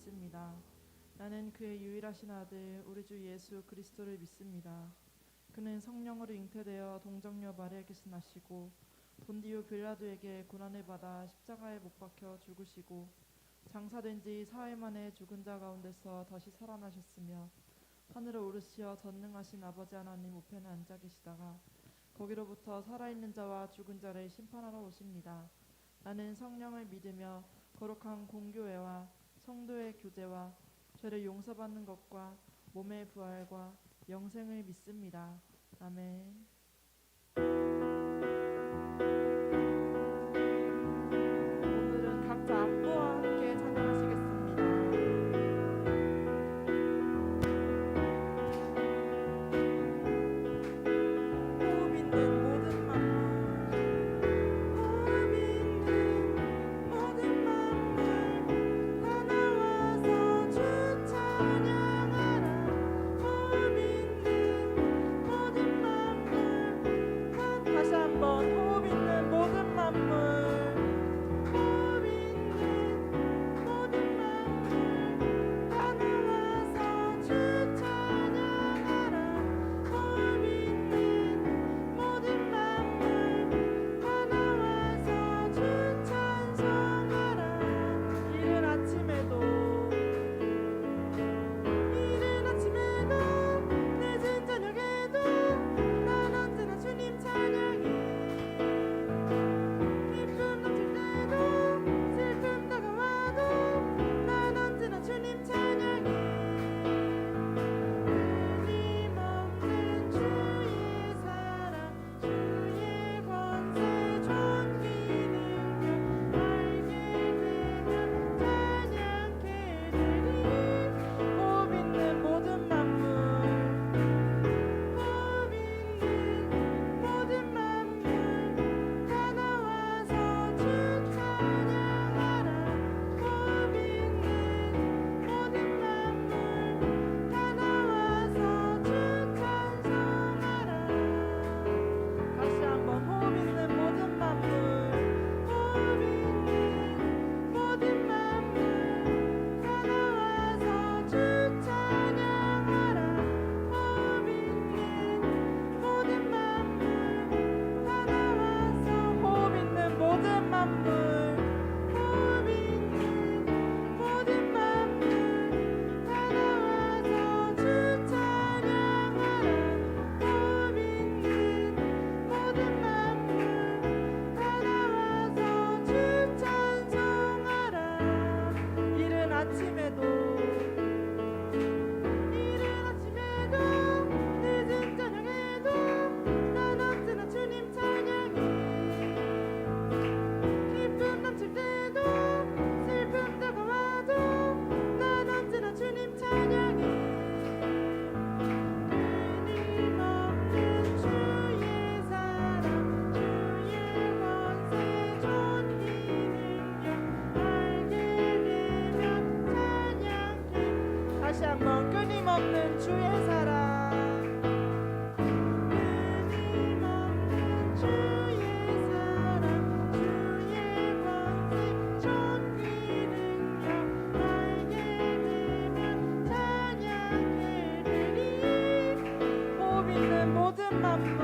믿습니다. 나는 그의 유일하신 아들 우리 주 예수 그리스도를 믿습니다. 그는 성령으로 잉태되어 동정녀 마리아에게서 나시고 본디오 빌라도에게 고난을 받아 십자가에 못 박혀 죽으시고 장사된 지 사흘 만에 죽은 자 가운데서 다시 살아나셨으며 하늘로 오르시어 전능하신 아버지 하나님 우편에 앉아 계시다가 거기로부터 살아있는 자와 죽은 자를 심판하러 오십니다. 나는 성령을 믿으며 거룩한 공교회와 성도의 교제와 죄를 용서받는 것과 몸의 부활과 영생을 믿습니다. 아멘. 오늘은 각자 안무와 함께 찬양하시겠습니다. 호흡 있는 모든 만물, 호흡 있는 모든 만물 다 나와서 주 찬양하라. 호흡 있는 모든 만물 다시 한번 호흡 있는 모든 만물 끊임없는 주의 사랑 끊임없는 주의 사랑 주의 권세 존귀 능력 알게 되면 찬양해 드리 호흡 있는 모든 만물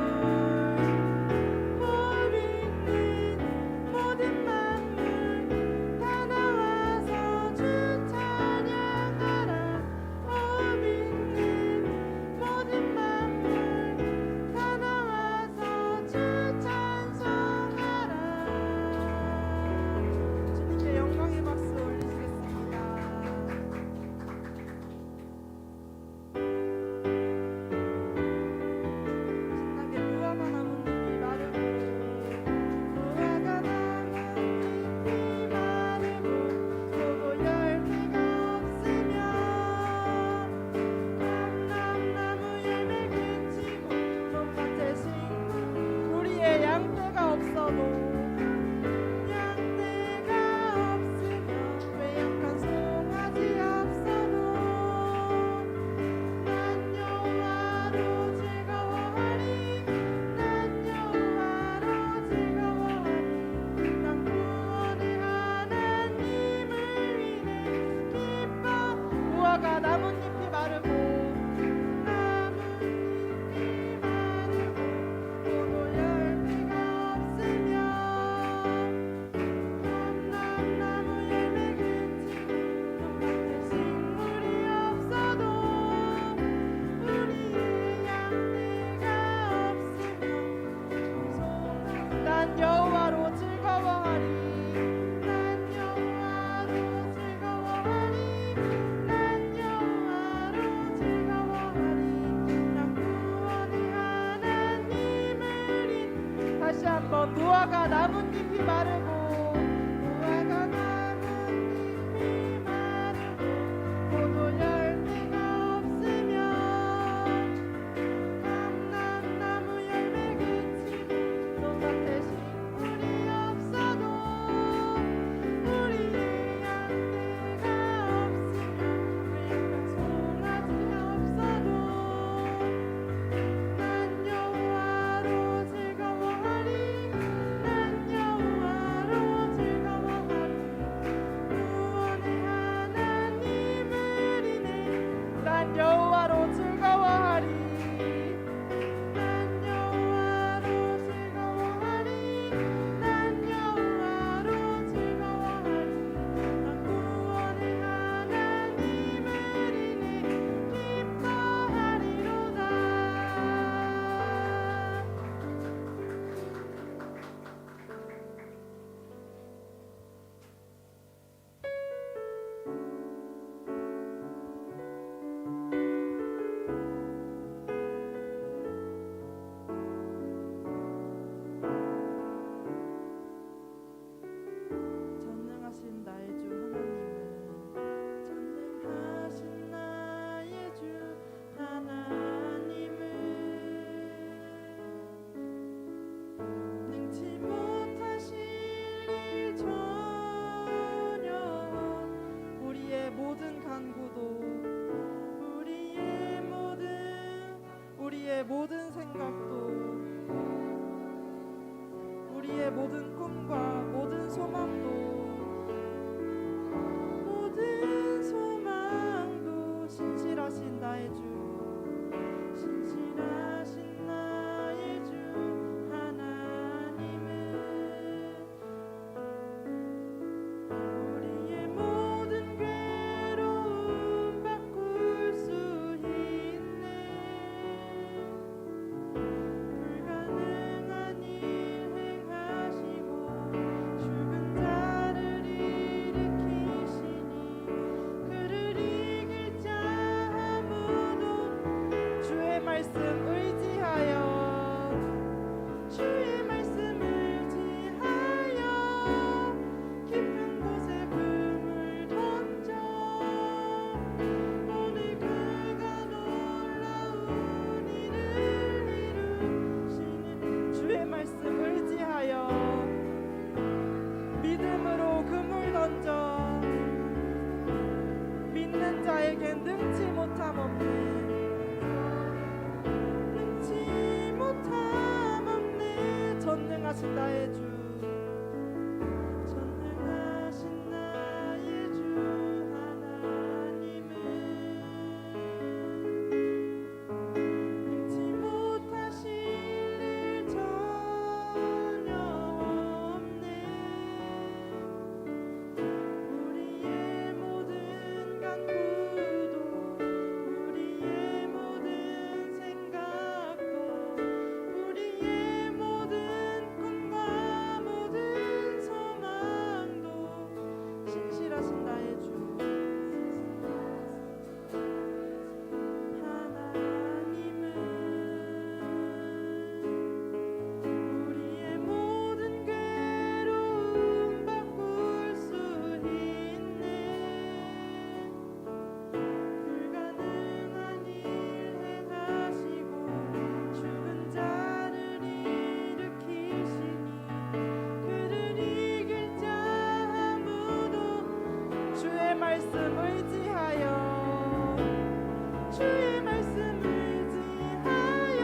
보면 무화과 나뭇잎이 마르고 무화과 나뭇잎이 마르고 포도 열매가 없으면 감람나무 열매 그치고 논밭에 식물이 없어도 우리의 양떼가 없으면 우리 송아지가 없어도 난 여호와로 즐거워하리 난 여호와로 즐거워하리 구원의 하나님을 인해 난 여호와로 즐거워하리 난 여호와로 즐거워하리 난 여호와로 즐거워하리 난 구원의 하나님을 인해 기뻐하리로다. 전능하신 나의 주 하나님은 전능하신 나의 주 하나님은 능치 못하실 일 전혀 우리의 모든 간구도 우리의 모든 생각도 우리의 모든 꿈과 모든 소망도 신실하신 나의 주 신실하신 나의 주 하나님은 우리의 모든 괴로움 바꿀 수 있네 불가능한 일 행하시고 죽은 자를 일으키시니 그를 이길 자 아무도 주의 말씀 의지하여 주의 말씀 의지하여 깊은 곳에 금을 던져 오늘 그가 놀라운 일을 이루시는 주의 말씀 의지하여 믿음으로 금을 던져 믿는 자에겐 능치 못함 없네 능치 못함 없네 전능하신 나의 주 전능하신 나의 주 하나님은 능치 못하실 일 전혀 없네 우리의 모든 간구도 우리의 모든 생각도 우리의 모든 꿈과 모든 소망도 신실하신 나의 주 하나님은 우리의 모든 괴로움 바꿀 수 있네 불가능한 일 행하시고 죽은 자를 일으키시니 그를 이길 자 아무도 주의 말씀 의지하여 주의 말씀 의지하여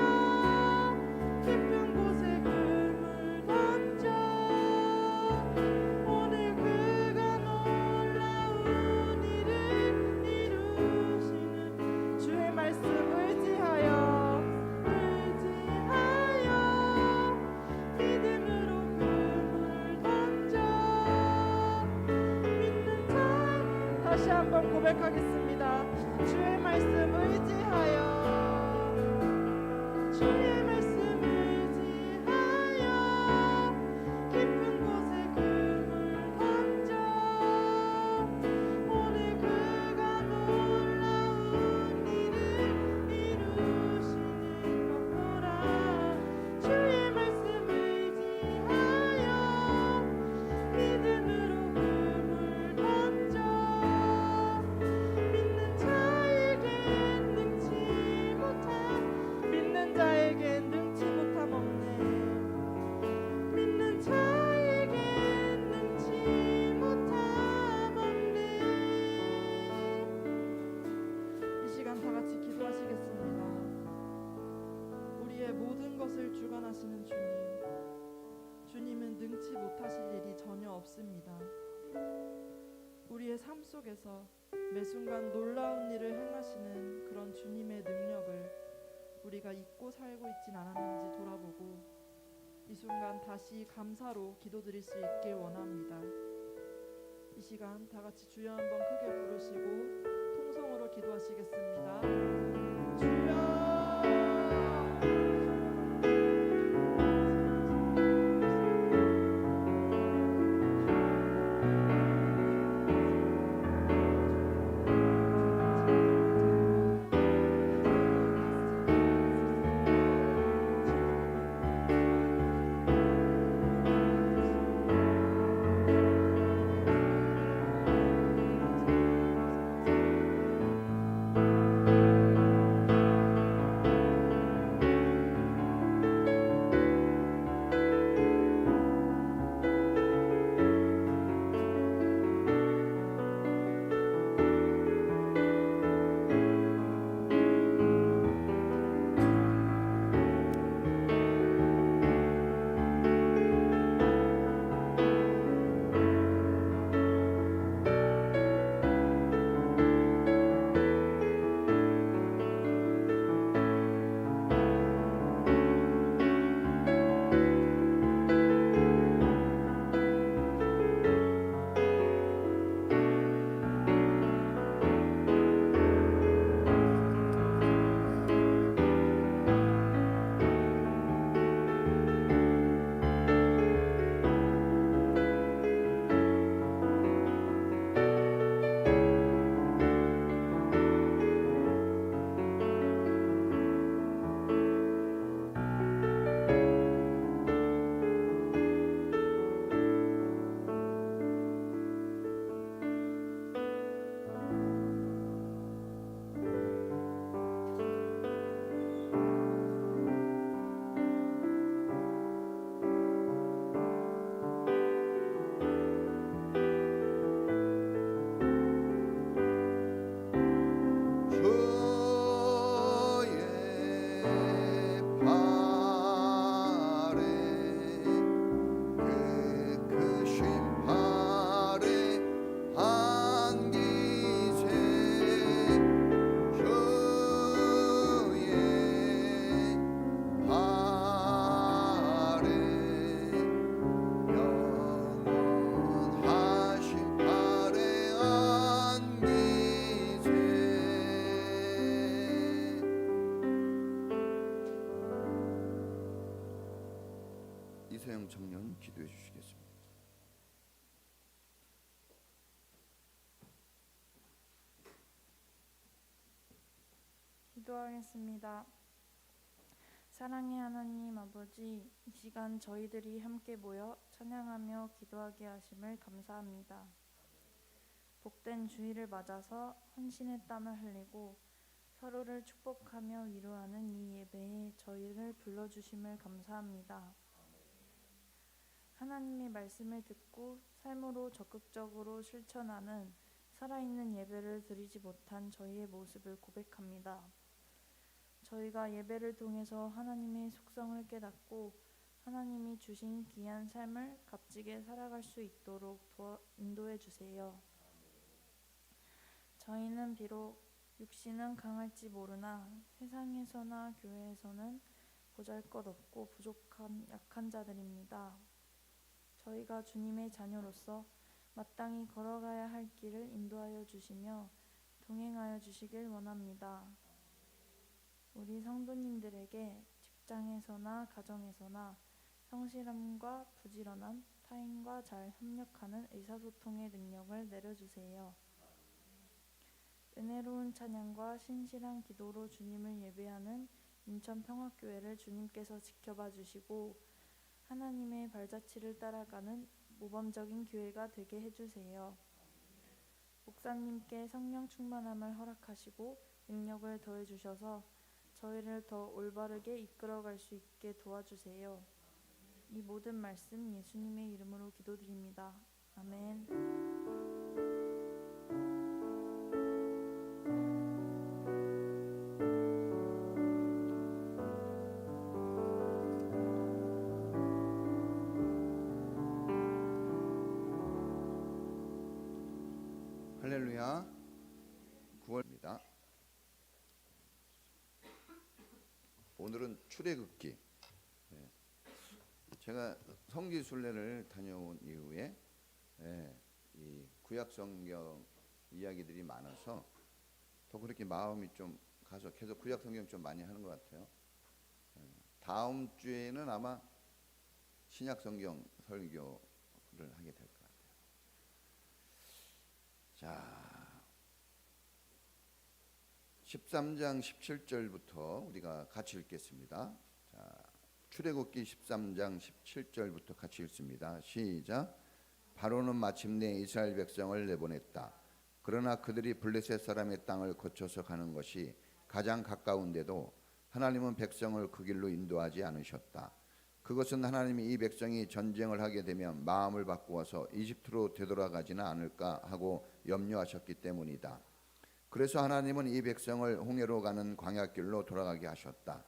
깊은 곳에 금을 던져 오늘 그가 놀라운 일을 이루시는 주의 말씀 의지하여 믿음으로 금을 던져 믿는 자 다시 한번 고백하겠습니다. 주의 말씀 의지하여 주의 말씀 의지하여 깊은 곳에 금을 던져 오늘 그가 놀라운 일을 이루시는 것보라 주의 말씀 의지하여 시간 다 같이 기도하시겠습니다. 우리의 모든 것을 주관하시는 주님은 능치 못하실 일이 전혀 없습니다. 우리의 삶 속에서 매 순간 놀라운 일을 행하시는 그런 주님의 능력을 우리가 잊고 살고 있진 않았는지 돌아보고 이 순간 다시 감사로 기도드릴 수 있길 원합니다. 이 시간 다 같이 주여 한번 크게 부르시고 통성으로 기도하시겠습니다. 주여! 이세영 청년 기도해 주시겠습니다. 기도하겠습니다. 사랑의 하나님 아버지, 이 시간 저희들이 함께 모여 찬양하며 기도하게 하심을 감사합니다. 복된 주일을 맞아서 헌신의 땀을 흘리고 서로를 축복하며 위로하는 이 예배에 저희를 불러주심을 감사합니다. 하나님의 말씀을 듣고 삶으로 적극적으로 실천하는 살아있는 예배를 드리지 못한 저희의 모습을 고백합니다. 저희가 예배를 통해서 하나님의 속성을 깨닫고 하나님이 주신 귀한 삶을 값지게 살아갈 수 있도록 인도해 주세요. 저희는 비록 육신은 강할지 모르나 세상에서나 교회에서는 보잘것없고 부족한 약한 자들입니다. 저희가 주님의 자녀로서 마땅히 걸어가야 할 길을 인도하여 주시며 동행하여 주시길 원합니다. 우리 성도님들에게 직장에서나 가정에서나 성실함과 부지런함, 타인과 잘 협력하는 의사소통의 능력을 내려주세요. 은혜로운 찬양과 신실한 기도로 주님을 예배하는 인천평화교회를 주님께서 지켜봐 주시고 하나님의 발자취를 따라가는 모범적인 교회가 되게 해주세요. 목사님께 성령 충만함을 허락하시고 능력을 더해주셔서 저희를 더 올바르게 이끌어갈 수 있게 도와주세요. 이 모든 말씀 예수님의 이름으로 기도드립니다. 아멘. 할렐루야. 9월입니다. 오늘은 출애굽기. 제가 성지순례를 다녀온 이후에 이 구약 성경 이야기들이 많아서 더 그렇게 마음이 좀 가서 계속 구약 성경 좀 많이 하는 것 같아요. 다음 주에는 아마 신약 성경 설교를 하게 될 것 같아요. 자, 13장 17절부터 우리가 같이 읽겠습니다. 자, 출애굽기 13장 17절부터 같이 읽습니다. 시작. 바로는 마침내 이스라엘 백성을 내보냈다. 그러나 그들이 블레셋 사람의 땅을 거쳐서 가는 것이 가장 가까운데도 하나님은 백성을 그 길로 인도하지 않으셨다. 그것은 하나님이 이 백성이 전쟁을 하게 되면 마음을 바꾸어서 이집트로 되돌아가지는 않을까 하고 염려하셨기 때문이다. 그래서 하나님은 이 백성을 홍해로 가는 광야길로 돌아가게 하셨다.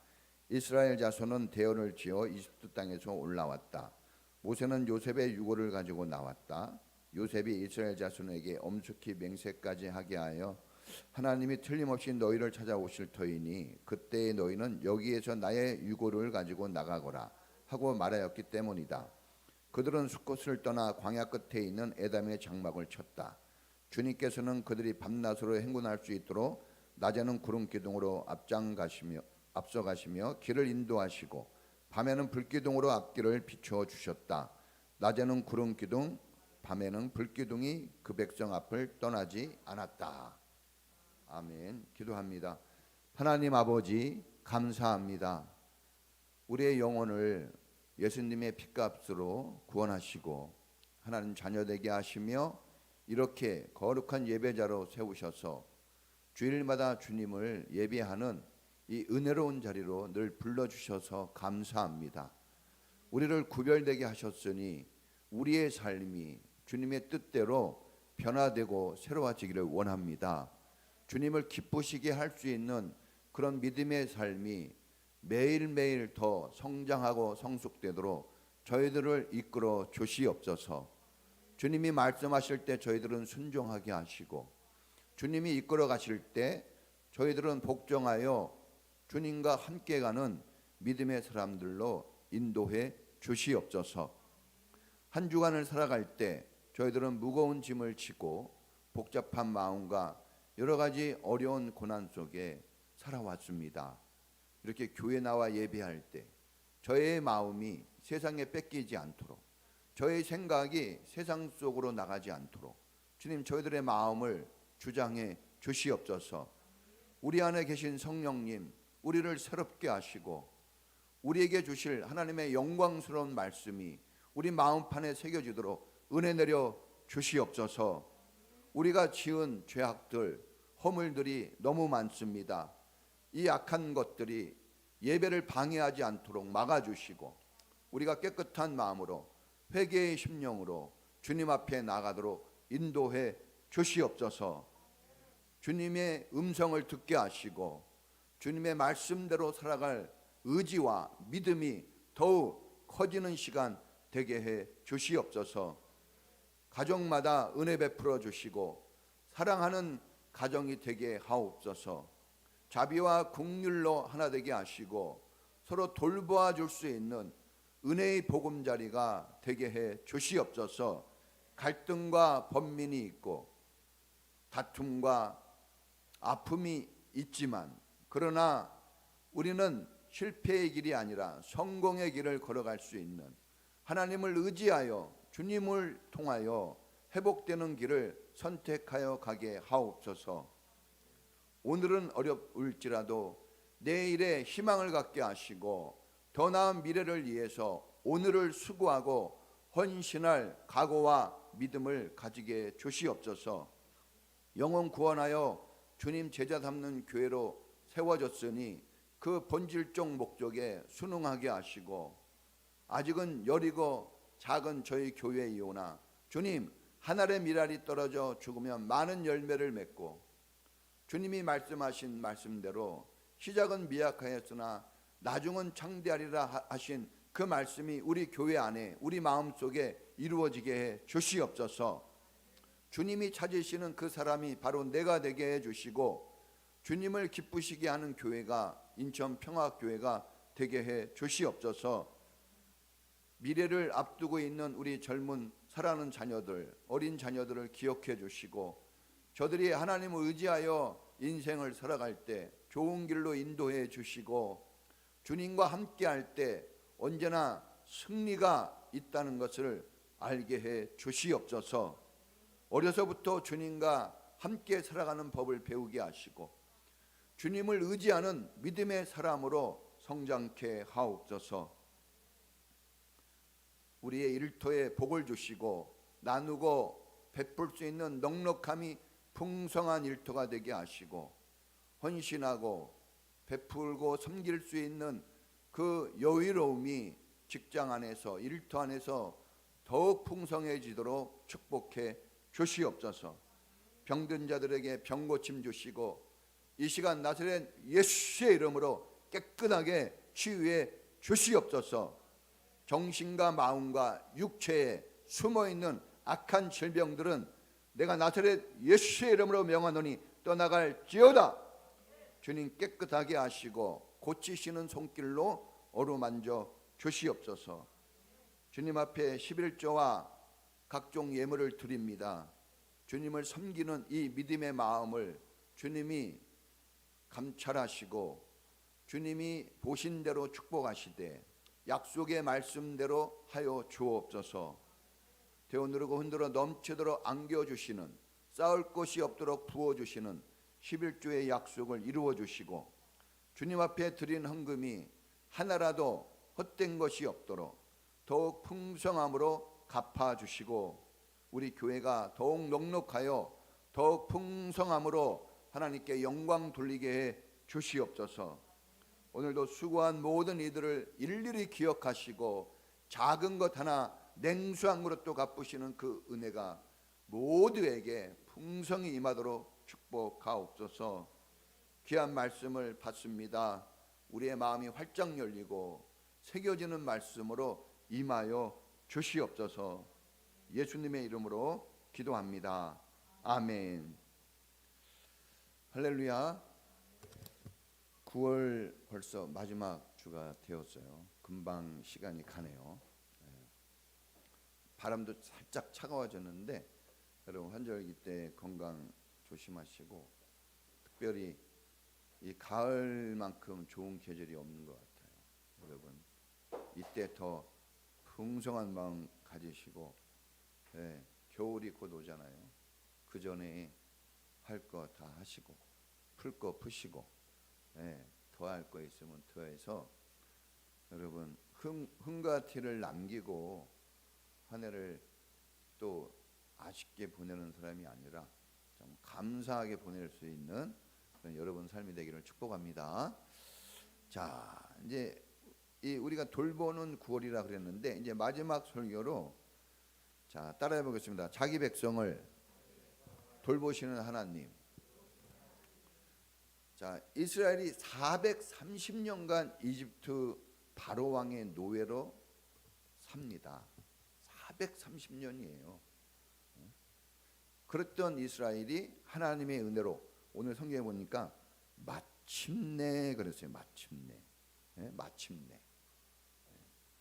이스라엘 자손은 대원을 지어 이집트 땅에서 올라왔다. 모세는 요셉의 유고를 가지고 나왔다. 요셉이 이스라엘 자손에게 엄숙히 맹세까지 하게 하여 하나님이 틀림없이 너희를 찾아오실 터이니 그때의 너희는 여기에서 나의 유고를 가지고 나가거라 하고 말하였기 때문이다. 그들은 숫곳을 떠나 광야 끝에 있는 에담의 장막을 쳤다. 주님께서는 그들이 밤낮으로 행군할 수 있도록 낮에는 구름 기둥으로 앞서가시며 길을 인도하시고 밤에는 불기둥으로 앞길을 비추어 주셨다. 낮에는 구름 기둥, 밤에는 불기둥이 그 백성 앞을 떠나지 않았다. 아멘. 기도합니다. 하나님 아버지 감사합니다. 우리의 영혼을 예수님의 피값으로 구원하시고 하나님 자녀 되게 하시며 이렇게 거룩한 예배자로 세우셔서 주일마다 주님을 예배하는 이 은혜로운 자리로 늘 불러주셔서 감사합니다. 우리를 구별되게 하셨으니 우리의 삶이 주님의 뜻대로 변화되고 새로워지기를 원합니다. 주님을 기쁘시게 할 수 있는 그런 믿음의 삶이 매일매일 더 성장하고 성숙되도록 저희들을 이끌어 주시옵소서. 주님이 말씀하실 때 저희들은 순종하게 하시고 주님이 이끌어 가실 때 저희들은 복종하여 주님과 함께 가는 믿음의 사람들로 인도해 주시옵소서. 한 주간을 살아갈 때 저희들은 무거운 짐을 지고 복잡한 마음과 여러 가지 어려운 고난 속에 살아왔습니다. 이렇게 교회 나와 예배할 때 저의 마음이 세상에 뺏기지 않도록 저의 생각이 세상 속으로 나가지 않도록 주님 저희들의 마음을 주장해 주시옵소서. 우리 안에 계신 성령님 우리를 새롭게 하시고 우리에게 주실 하나님의 영광스러운 말씀이 우리 마음판에 새겨지도록 은혜 내려 주시옵소서. 우리가 지은 죄악들 허물들이 너무 많습니다. 이 악한 것들이 예배를 방해하지 않도록 막아주시고 우리가 깨끗한 마음으로 회개의 심령으로 주님 앞에 나가도록 인도해 주시옵소서. 주님의 음성을 듣게 하시고 주님의 말씀대로 살아갈 의지와 믿음이 더욱 커지는 시간 되게 해 주시옵소서. 가정마다 은혜 베풀어 주시고 사랑하는 가정이 되게 하옵소서. 자비와 긍휼로 하나 되게 하시고 서로 돌보아 줄 수 있는 은혜의 보금자리가 되게 해 주시옵소서. 갈등과 번민이 있고 다툼과 아픔이 있지만 그러나 우리는 실패의 길이 아니라 성공의 길을 걸어갈 수 있는 하나님을 의지하여 주님을 통하여 회복되는 길을 선택하여 가게 하옵소서. 오늘은 어려울지라도 내일에 희망을 갖게 하시고 더 나은 미래를 위해서 오늘을 수고하고 헌신할 각오와 믿음을 가지게 주시옵소서. 영혼 구원하여 주님 제자 삼는 교회로 세워졌으니 그 본질적 목적에 순응하게 하시고 아직은 여리고 작은 저희 교회이오나 주님 한 알의 밀알이 떨어져 죽으면 많은 열매를 맺고 주님이 말씀하신 말씀대로 시작은 미약하였으나 나중은 창대하리라 하신 그 말씀이 우리 교회 안에 우리 마음속에 이루어지게 해 주시옵소서. 주님이 찾으시는 그 사람이 바로 내가 되게 해주시고 주님을 기쁘시게 하는 교회가 인천 평화교회가 되게 해 주시옵소서. 미래를 앞두고 있는 우리 젊은 사랑하는 자녀들, 어린 자녀들을 기억해 주시고 저들이 하나님을 의지하여 인생을 살아갈 때 좋은 길로 인도해 주시고 주님과 함께 할 때 언제나 승리가 있다는 것을 알게 해 주시옵소서. 어려서부터 주님과 함께 살아가는 법을 배우게 하시고 주님을 의지하는 믿음의 사람으로 성장케 하옵소서. 우리의 일터에 복을 주시고 나누고 베풀 수 있는 넉넉함이 풍성한 일터가 되게 하시고 헌신하고 베풀고 섬길 수 있는 그 여유로움이 직장 안에서 일터 안에서 더욱 풍성해지도록 축복해 주시옵소서. 병든 자들에게 병 고침 주시고 이 시간 나사렛 예수의 이름으로 깨끗하게 치유해 주시옵소서. 정신과 마음과 육체에 숨어있는 악한 질병들은 내가 나사렛 예수의 이름으로 명하노니 떠나갈지어다. 주님 깨끗하게 하시고 고치시는 손길로 어루만져 주시옵소서. 주님 앞에 11조와 각종 예물을 드립니다. 주님을 섬기는 이 믿음의 마음을 주님이 감찰하시고 주님이 보신 대로 축복하시되 약속의 말씀대로 하여 주옵소서. 되어 누르고 흔들어 넘치도록 안겨주시는 쌓을 곳이 없도록 부어주시는 11조의 약속을 이루어 주시고 주님 앞에 드린 헌금이 하나라도 헛된 것이 없도록 더욱 풍성함으로 갚아주시고 우리 교회가 더욱 넉넉하여 더욱 풍성함으로 하나님께 영광 돌리게 해 주시옵소서. 오늘도 수고한 모든 이들을 일일이 기억하시고 작은 것 하나 냉수한 그릇도 갚으시는 그 은혜가 모두에게 풍성히 임하도록 축복하옵소서. 귀한 말씀을 받습니다. 우리의 마음이 활짝 열리고 새겨지는 말씀으로 임하여 주시옵소서. 예수님의 이름으로 기도합니다. 아멘. 할렐루야. 9월 벌써 마지막 주가 되었어요. 금방 시간이 가네요. 바람도 살짝 차가워졌는데 여러분 환절기 때 건강 조심하시고 특별히 이 가을만큼 좋은 계절이 없는 것 같아요. 여러분 이때 더 풍성한 마음 가지시고 겨울이 곧 오잖아요. 그 전에 할 거 다 하시고 풀 거 푸시고 더 할 거 있으면 더해서 여러분 흥과 티를 남기고 한 해를 또 아쉽게 보내는 사람이 아니라 좀 감사하게 보낼 수 있는 그런 여러분 삶이 되기를 축복합니다. 자, 이제 우리가 돌보는 9월이라 그랬는데 이제 마지막 설교로 자 따라해 보겠습니다. 자기 백성을 돌보시는 하나님. 자, 이스라엘이 430년간 이집트 바로 왕의 노예로 삽니다. 430년이에요. 그랬던 이스라엘이 하나님의 은혜로 오늘 성경에 보니까 마침내 그랬어요.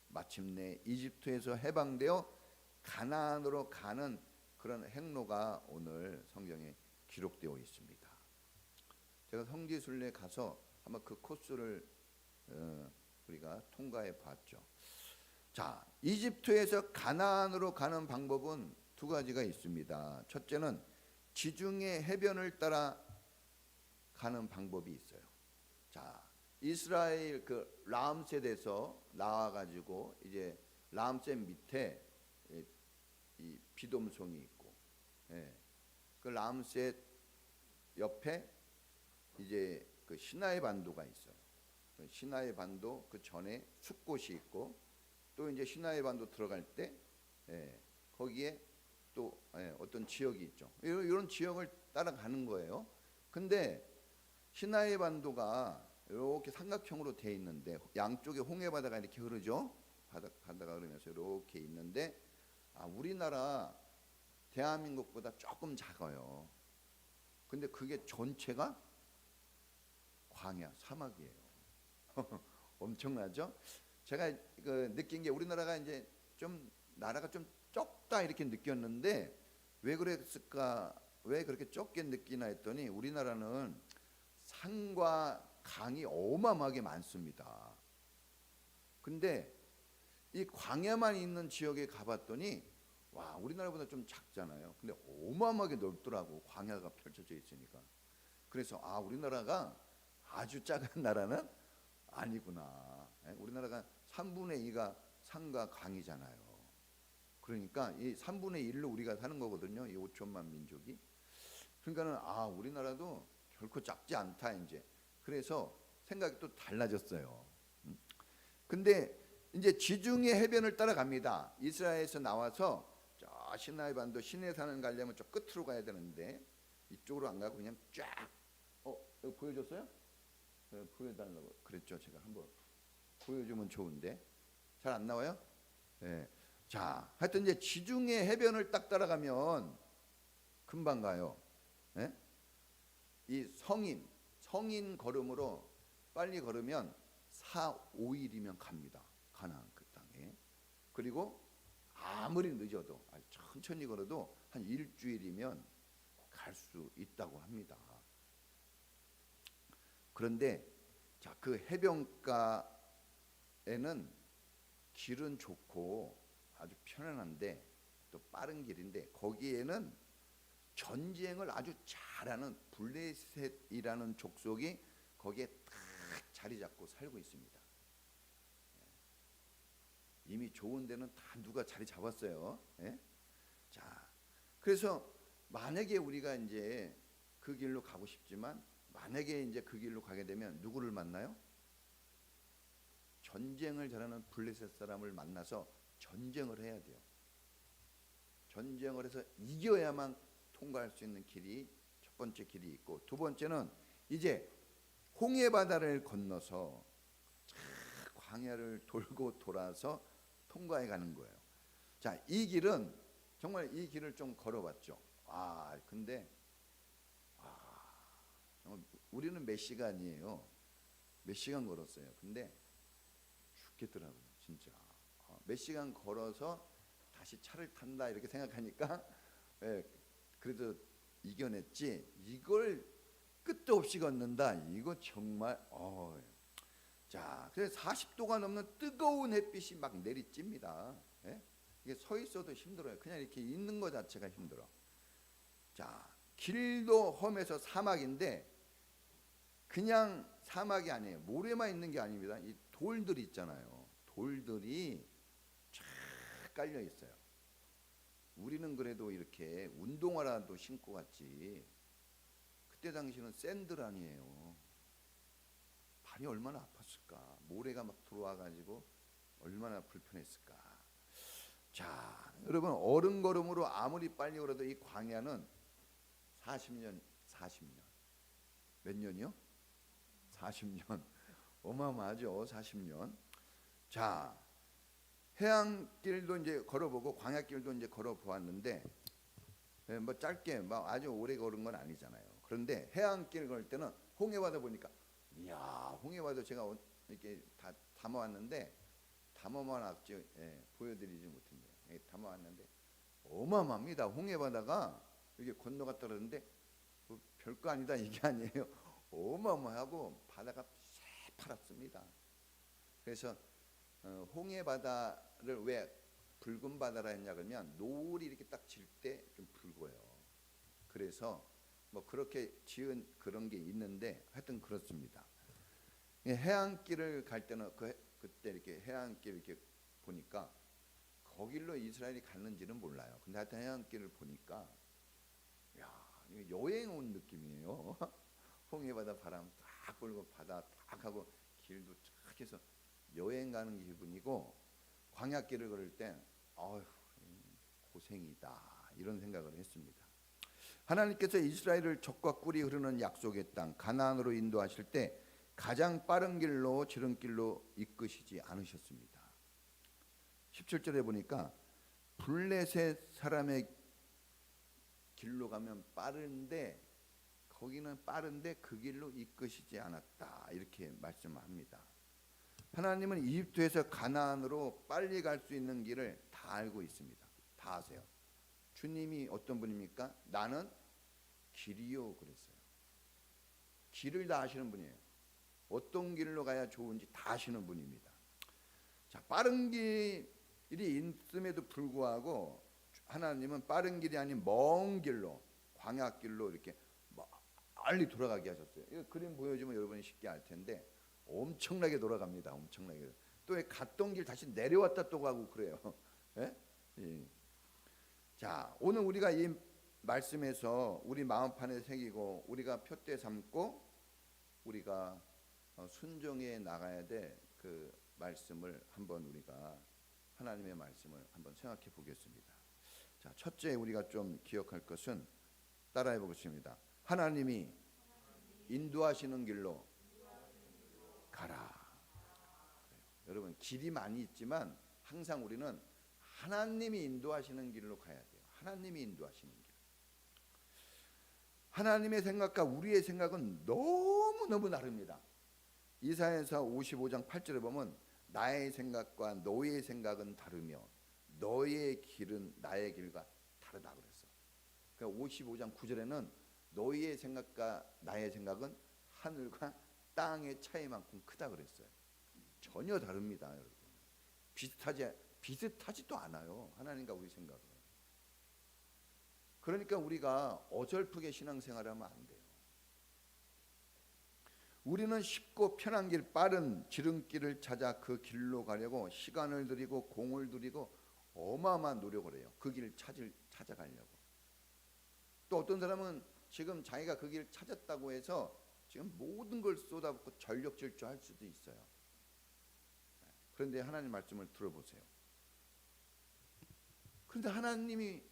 마침내 이집트에서 해방되어 가나안으로 가는 그런 행로가 오늘 성경에 기록되어 있습니다. 제가 성지순례 가서 한번 그 코스를 우리가 통과해 봤죠. 자, 이집트에서 가나안으로 가는 방법은 두 가지가 있습니다. 첫째는 지중해 해변을 따라 가는 방법이 있어요. 자, 이스라엘 그 람셋에서 나와 가지고 이제 람셋 밑에 이 비돔송이 있고, 그 람셋 옆에 이제 그 시나이 반도가 있어요. 그 시나이 반도 그 전에 숲곳이 있고, 또 이제 시나이 반도 들어갈 때 거기에 또 어떤 지역이 있죠. 이런 지역을 따라가는 거예요. 근데 시나이 반도가 이렇게 삼각형으로 돼 있는데 양쪽에 홍해 바다가 이렇게 흐르죠. 바다가 흐르면서 이렇게 있는데 우리나라 대한민국보다 조금 작아요. 근데 그게 전체가 광야, 사막이에요. 엄청나죠? 제가 그 느낀 게 우리나라가 이제 좀 나라가 좀 적다 이렇게 느꼈는데 왜 그랬을까? 왜 그렇게 적게 느끼나 했더니 우리나라는 산과 강이 어마어마하게 많습니다. 근데 이 광야만 있는 지역에 가봤더니 와, 우리나라보다 좀 작잖아요. 근데 어마어마하게 넓더라고. 광야가 펼쳐져 있으니까. 그래서 아, 우리나라가 아주 작은 나라는 아니구나. 우리나라가 3분의 2가 산과 강이잖아요. 그러니까 이 3분의 1로 우리가 사는 거거든요. 이 5천만 민족이. 그러니까는 아, 우리나라도 결코 작지 않다 이제. 그래서 생각이 또 달라졌어요. 근데 이제 지중해 해변을 따라갑니다. 이스라엘에서 나와서 저 시나이 반도 시내산을 가려면 저 끝으로 가야 되는데 이쪽으로 안 가고 그냥 쫙 여기 보여줬어요? 네, 보여달라고 그랬죠. 제가 한번 보여주면 좋은데 잘 안 나와요? 네. 자, 하여튼 이제 지중해 해변을 딱 따라가면 금방 가요. 네? 이 성인 걸음으로 빨리 걸으면 4, 5일이면 갑니다. 가나안 그 땅에. 그리고 아무리 늦어도 천천히 걸어도 한 일주일이면 갈 수 있다고 합니다. 그런데 자, 그 해변가에는 길은 좋고 아주 편안한데 또 빠른 길인데 거기에는 전쟁을 아주 잘하는 블레셋이라는 족속이 거기에 딱 자리 잡고 살고 있습니다. 이미 좋은 데는 다 누가 자리 잡았어요. 예? 자, 그래서 만약에 우리가 이제 그 길로 가고 싶지만 만약에 이제 그 길로 가게 되면 누구를 만나요? 전쟁을 잘하는 블레셋 사람을 만나서 전쟁을 해야 돼요. 전쟁을 해서 이겨야만 통과할 수 있는 길이 첫 번째 길이 있고 두 번째는 이제 홍해 바다를 건너서 광야를 돌고 돌아서 통과해 가는 거예요. 자, 이 길은 정말 이 길을 좀 걸어봤죠. 아, 근데 우리는 몇 시간이에요. 몇 시간 걸었어요. 근데 죽겠더라고요, 진짜. 몇 시간 걸어서 다시 차를 탄다 이렇게 생각하니까 그래도 이겨냈지. 이걸 끝도 없이 걷는다. 이거 정말 자, 그래서 40도가 넘는 뜨거운 햇빛이 막 내리찝니다. 예? 이게 서 있어도 힘들어요. 그냥 이렇게 있는 것 자체가 힘들어. 자, 길도 험해서 사막인데 그냥 사막이 아니에요. 모래만 있는 게 아닙니다. 이 돌들이 있잖아요. 돌들이 쫙 깔려 있어요. 우리는 그래도 이렇게 운동화라도 신고 갔지. 그때 당시는 샌들 아니에요. 발이 얼마나 아팠을까. 모래가 막 들어와 가지고 얼마나 불편했을까. 자, 여러분 어른걸음으로 아무리 빨리 걸어도 이 광야는 40년 몇 년이요? 40년. 어마어마하죠. 40년. 자, 해안길도 이제 걸어보고 광야길도 이제 걸어보았는데 뭐 짧게 뭐 아주 오래 걸은 건 아니잖아요. 그런데 해안길 걸 때는 홍해바다 보니까 이야, 홍해바다 제가 이렇게 다 담아왔는데 담아만 왔죠. 보여드리지 못했네요. 담아왔는데 어마어마합니다. 홍해바다가 이렇게 건너갔다 그러는데 뭐 별거 아니다 이게 아니에요. 어마어마하고 바다가 새파랗습니다. 그래서 홍해바다를 왜 붉은 바다라 했냐 그러면 노을이 이렇게 딱 질 때 좀 붉어요. 그래서 뭐 그렇게 지은 그런 게 있는데 하여튼 그렇습니다. 해안길을 갈 때는 그때 이렇게 해안길 이렇게 보니까 거길로 이스라엘이 갔는지는 몰라요. 근데 하여튼 해안길을 보니까 야, 여행 온 느낌이에요. 홍해바다 바람 딱 불고 바다 딱 하고 길도 쫙 해서 여행 가는 기분이고 광야길을 걸을 땐 고생이다 이런 생각을 했습니다. 하나님께서 이스라엘을 적과 꿀이 흐르는 약속의 땅 가나안으로 인도하실 때 가장 빠른 길로 지름길로 이끄시지 않으셨습니다. 17절에 보니까 블레셋 사람의 길로 가면 빠른데 거기는 빠른데 그 길로 이끄시지 않았다. 이렇게 말씀합니다. 하나님은 이집트에서 가나안으로 빨리 갈 수 있는 길을 다 알고 있습니다. 다 아세요. 주님이 어떤 분입니까? 나는 길이요 그랬어요. 길을 다 아시는 분이에요. 어떤 길로 가야 좋은지 다 아시는 분입니다. 자, 빠른 길이 있음에도 불구하고 하나님은 빠른 길이 아닌 먼 길로, 광야길로 이렇게 멀리 돌아가게 하셨어요. 이 그림 보여주면 여러분이 쉽게 알 텐데 엄청나게 돌아갑니다. 엄청나게. 또 갔던 길 다시 내려왔다 또 가고 그래요. 예? 예. 자, 오늘 우리가 이 말씀에서 우리 마음판에 새기고 우리가 표대 삼고 우리가 순종해 나가야 될 그 말씀을 한번 우리가 하나님의 말씀을 한번 생각해 보겠습니다. 자, 첫째 우리가 좀 기억할 것은 따라해 보겠습니다. 하나님이 인도하시는 길로 가라. 그래요. 여러분 길이 많이 있지만 항상 우리는 하나님이 인도하시는 길로 가야 돼요. 하나님이 인도하시는 길. 하나님의 생각과 우리의 생각은 너무너무 다릅니다. 이사야서 55장 8절에 보면 나의 생각과 너의 생각은 다르며 너의 길은 나의 길과 다르다 그랬어. 그러니까 55장 9절에는 너의 생각과 나의 생각은 하늘과 땅의 차이만큼 크다 그랬어요. 전혀 다릅니다, 여러분. 비슷하지도 않아요. 하나님과 우리 생각은. 그러니까 우리가 어설프게 신앙생활을 하면 안 돼요. 우리는 쉽고 편한 길, 빠른 지름길을 찾아 그 길로 가려고 시간을 들이고 공을 들이고 어마어마한 노력을 해요. 그 길을 찾아가려고. 또 어떤 사람은 지금 자기가 그 길을 찾았다고 해서 지금 모든 걸 쏟아붓고 전력 질주할 수도 있어요. 그런데 하나님 말씀을 들어보세요. 그런데 하나님이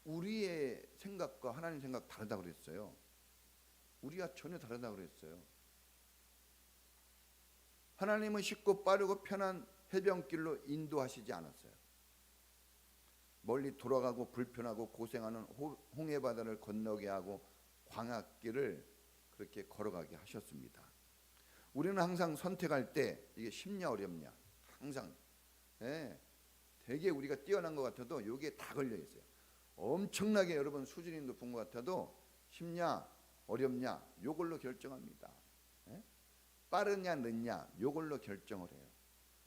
우리의 생각과 하나님 생각 다르다고 그랬어요. 우리가 전혀 다르다고 그랬어요. 하나님은 쉽고 빠르고 편한 해변길로 인도하시지 않았어요. 멀리 돌아가고 불편하고 고생하는 홍해 바다를 건너게 하고 광야길을 그렇게 걸어가게 하셨습니다. 우리는 항상 선택할 때 이게 쉽냐 어렵냐 항상 되게 우리가 뛰어난 것 같아도 여기에 다 걸려 있어요. 엄청나게 여러분 수준이 높은 것 같아도 쉽냐 어렵냐 요걸로 결정합니다. 빠르냐 늦냐 요걸로 결정을 해요.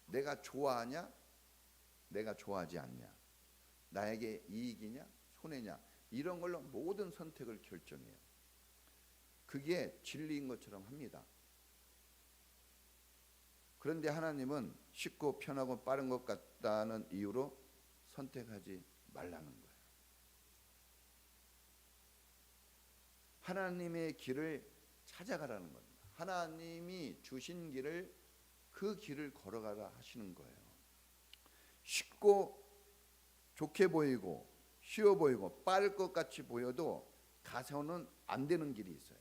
내가 좋아하냐 내가 좋아하지 않냐 나에게 이익이냐 손해냐 이런 걸로 모든 선택을 결정해요. 그게 진리인 것처럼 합니다. 그런데 하나님은 쉽고 편하고 빠른 것 같다는 이유로 선택하지 말라는 거예요. 하나님의 길을 찾아가라는 겁니다. 하나님이 주신 길을 그 길을 걸어가라 하시는 거예요. 쉽고 좋게 보이고 쉬워 보이고 빠를 것 같이 보여도 가서는 안 되는 길이 있어요.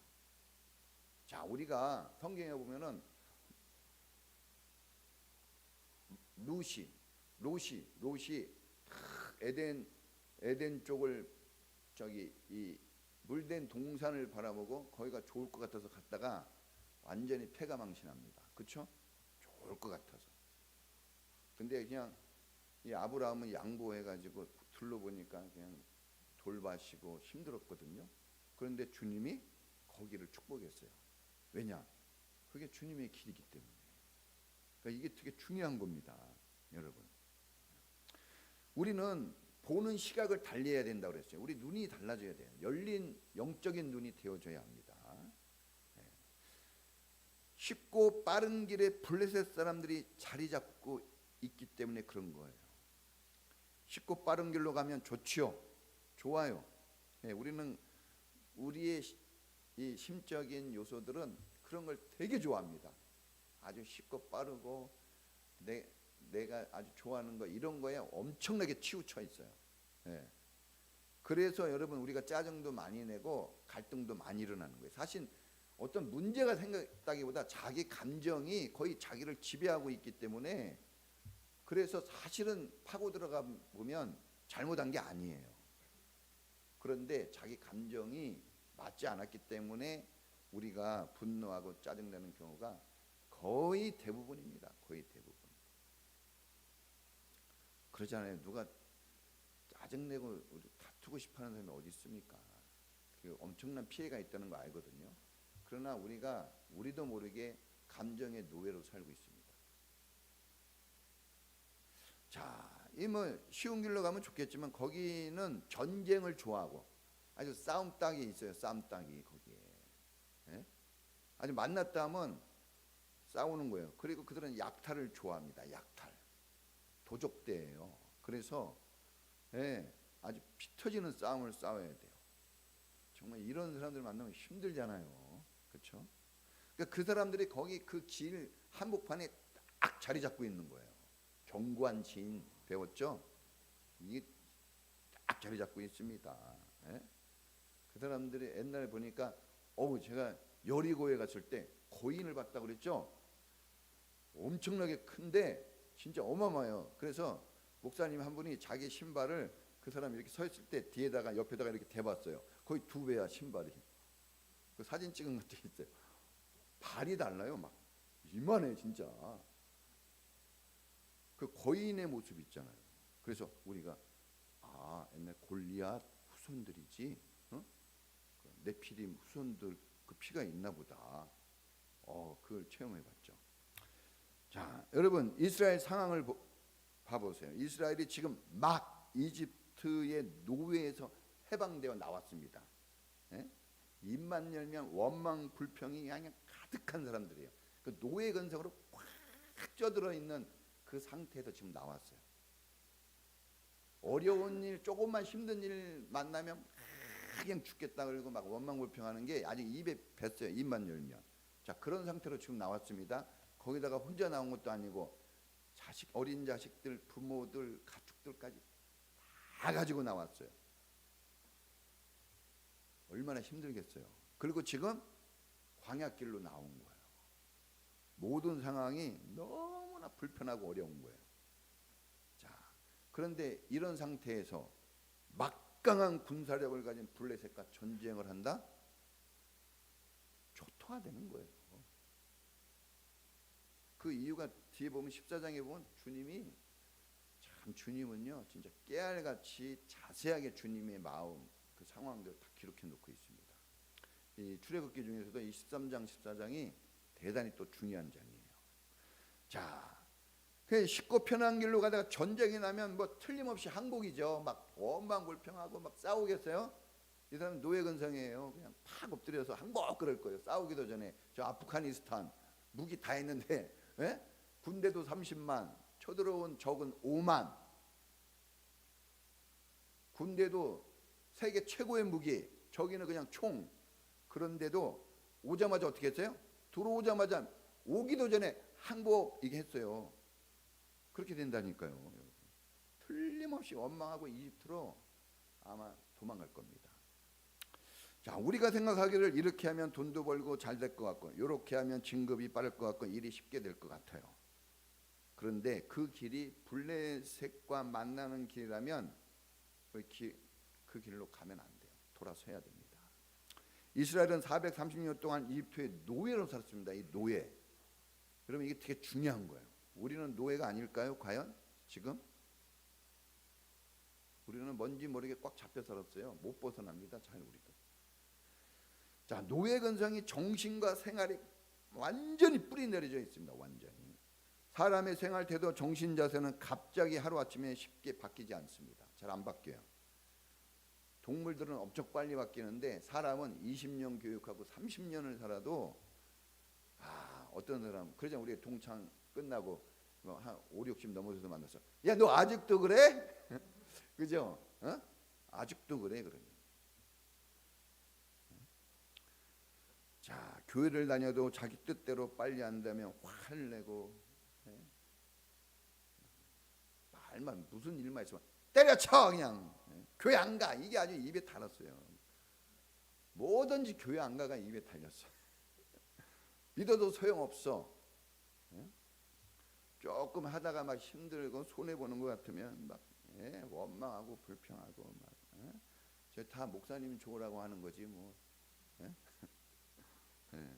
자, 우리가 성경에 보면은 롯이 에덴 쪽을 저기 이 물된 동산을 바라보고 거기가 좋을 것 같아서 갔다가 완전히 패가망신합니다. 그렇죠? 좋을 것 같아서. 근데 그냥 이 아브라함은 양보해가지고 둘러보니까 그냥 돌밭이고 힘들었거든요. 그런데 주님이 거기를 축복했어요. 왜냐? 그게 주님의 길이기 때문에. 그러니까 이게 되게 중요한 겁니다, 여러분. 우리는 보는 시각을 달리해야 된다고 그랬어요. 우리 눈이 달라져야 돼요. 열린 영적인 눈이 되어져야 합니다. 쉽고 빠른 길에 블레셋 사람들이 자리 잡고 있기 때문에 그런 거예요. 쉽고 빠른 길로 가면 좋지요. 좋아요. 우리는 우리의 이 심적인 요소들은 그런 걸 되게 좋아합니다. 아주 쉽고 빠르고 내가 아주 좋아하는 거 이런 거에 엄청나게 치우쳐 있어요. 그래서 여러분 우리가 짜증도 많이 내고 갈등도 많이 일어나는 거예요. 사실 어떤 문제가 생겼다기보다 자기 감정이 거의 자기를 지배하고 있기 때문에 그래서 사실은 파고 들어가 보면 잘못한 게 아니에요. 그런데 자기 감정이 맞지 않았기 때문에 우리가 분노하고 짜증내는 경우가 거의 대부분입니다. 거의 대부분. 그러잖아요. 누가 짜증내고 다투고 싶어하는 사람이 어디 있습니까? 그 엄청난 피해가 있다는 거 알거든요. 그러나 우리도 모르게 감정의 노예로 살고 있습니다. 자, 이 뭐 쉬운 길로 가면 좋겠지만 거기는 전쟁을 좋아하고 아주 싸움닭이 있어요. 싸움닭이 거기에. 예? 아주 만났다 하면 싸우는 거예요. 그리고 그들은 약탈을 좋아합니다. 약탈. 도적대예요. 그래서 아주 피 터지는 싸움을 싸워야 돼요. 정말 이런 사람들 만나면 힘들잖아요. 그렇죠? 그러니까 그 사람들이 거기 그 길 한복판에 딱 자리 잡고 있는 거예요. 견고한 진 배웠죠? 이게 딱 자리 잡고 있습니다. 그 사람들이 옛날에 보니까 제가 여리고에 갔을 때 거인을 봤다고 그랬죠? 엄청나게 큰데 진짜 어마어마해요. 그래서 목사님 한 분이 자기 신발을 그 사람이 이렇게 서 있을 때 뒤에다가 옆에다가 이렇게 대봤어요. 거의 2배야 신발이. 그 사진 찍은 것도 있어요. 발이 달라요. 막 이만해 진짜. 그 거인의 모습 있잖아요. 그래서 우리가 옛날 골리앗 후손들이지, 그 네피림 후손들 그 피가 있나 보다. 그걸 체험해봤죠. 자, 여러분 이스라엘 상황을 봐보세요. 이스라엘이 지금 막 이집트의 노예에서 해방되어 나왔습니다. 입만 열면 원망 불평이 그냥 가득한 사람들이에요. 그 노예 근성으로 꽉 쪄들어 있는 그 상태에서 지금 나왔어요. 어려운 일, 조금만 힘든 일 만나면 그냥 죽겠다 그러고 막 원망 불평하는 게 아직 입에 뱄어요. 입만 열면. 자, 그런 상태로 지금 나왔습니다. 거기다가 혼자 나온 것도 아니고 어린 자식들, 부모들, 가축들까지 다 가지고 나왔어요. 얼마나 힘들겠어요. 그리고 지금 광야길로 나온 거예요. 모든 상황이 너무나 불편하고 어려운 거예요. 자, 그런데 이런 상태에서 막강한 군사력을 가진 블레셋과 전쟁을 한다? 초토화되는 거예요. 그 이유가 뒤에 보면 14장에 보면 주님은요 진짜 깨알같이 자세하게 주님의 마음 그 상황들 다 기록해 놓고 있습니다. 이 출애굽기 중에서도 이 13장 14장이 대단히 또 중요한 장이에요. 자, 그 쉽고 편한 길로 가다가 전쟁이 나면 뭐 틀림없이 항복이죠. 막 원망불평하고 막 싸우겠어요? 이 사람은 노예 근성이에요. 그냥 팍 엎드려서 항복 그럴 거예요. 싸우기도 전에 저 아프가니스탄 무기 다 했는데 군대도 30만, 쳐들어온 적은 5만, 군대도 세계 최고의 무기, 저기는 그냥 총. 그런데도 오자마자 어떻게 했어요? 들어오자마자 오기도 전에 항복 이게 했어요. 그렇게 된다니까요. 틀림없이 원망하고 이집트로 아마 도망갈 겁니다. 자, 우리가 생각하기를 이렇게 하면 돈도 벌고 잘 될 것 같고 이렇게 하면 진급이 빠를 것 같고 일이 쉽게 될 것 같아요. 그런데 그 길이 블레셋과 만나는 길이라면 그 길로 가면 안 돼요. 돌아서야 됩니다. 이스라엘은 430년 동안 이집트의 노예로 살았습니다. 이 노예. 그러면 이게 되게 중요한 거예요. 우리는 노예가 아닐까요? 과연 지금? 우리는 뭔지 모르게 꽉 잡혀 살았어요. 못 벗어납니다. 잘 우리도. 자, 노예 근성이 정신과 생활에 완전히 뿌리 내려져 있습니다. 완전히. 사람의 생활 태도, 정신 자세는 갑자기 하루아침에 쉽게 바뀌지 않습니다. 잘 안 바뀌어요. 동물들은 엄청 빨리 바뀌는데 사람은 20년 교육하고 30년을 살아도 어떤 사람 그러잖아요. 우리 동창 끝나고 한 5, 60 넘어서도 만났어. 야, 너 아직도 그래? 그죠? 아직도 그래 그러면. 자, 교회를 다녀도 자기 뜻대로 빨리 한다면 화를 내고 말만 무슨 일만 있으면 때려쳐 그냥. 교회 안 가. 이게 아주 입에 달았어요. 뭐든지 교회 안 가가 입에 달렸어. 믿어도 소용없어. 조금 하다가 막 힘들고 손해 보는 것 같으면 막 원망하고 불평하고 막 저 다 목사님 좋으라고 하는 거지 뭐. 예? 예.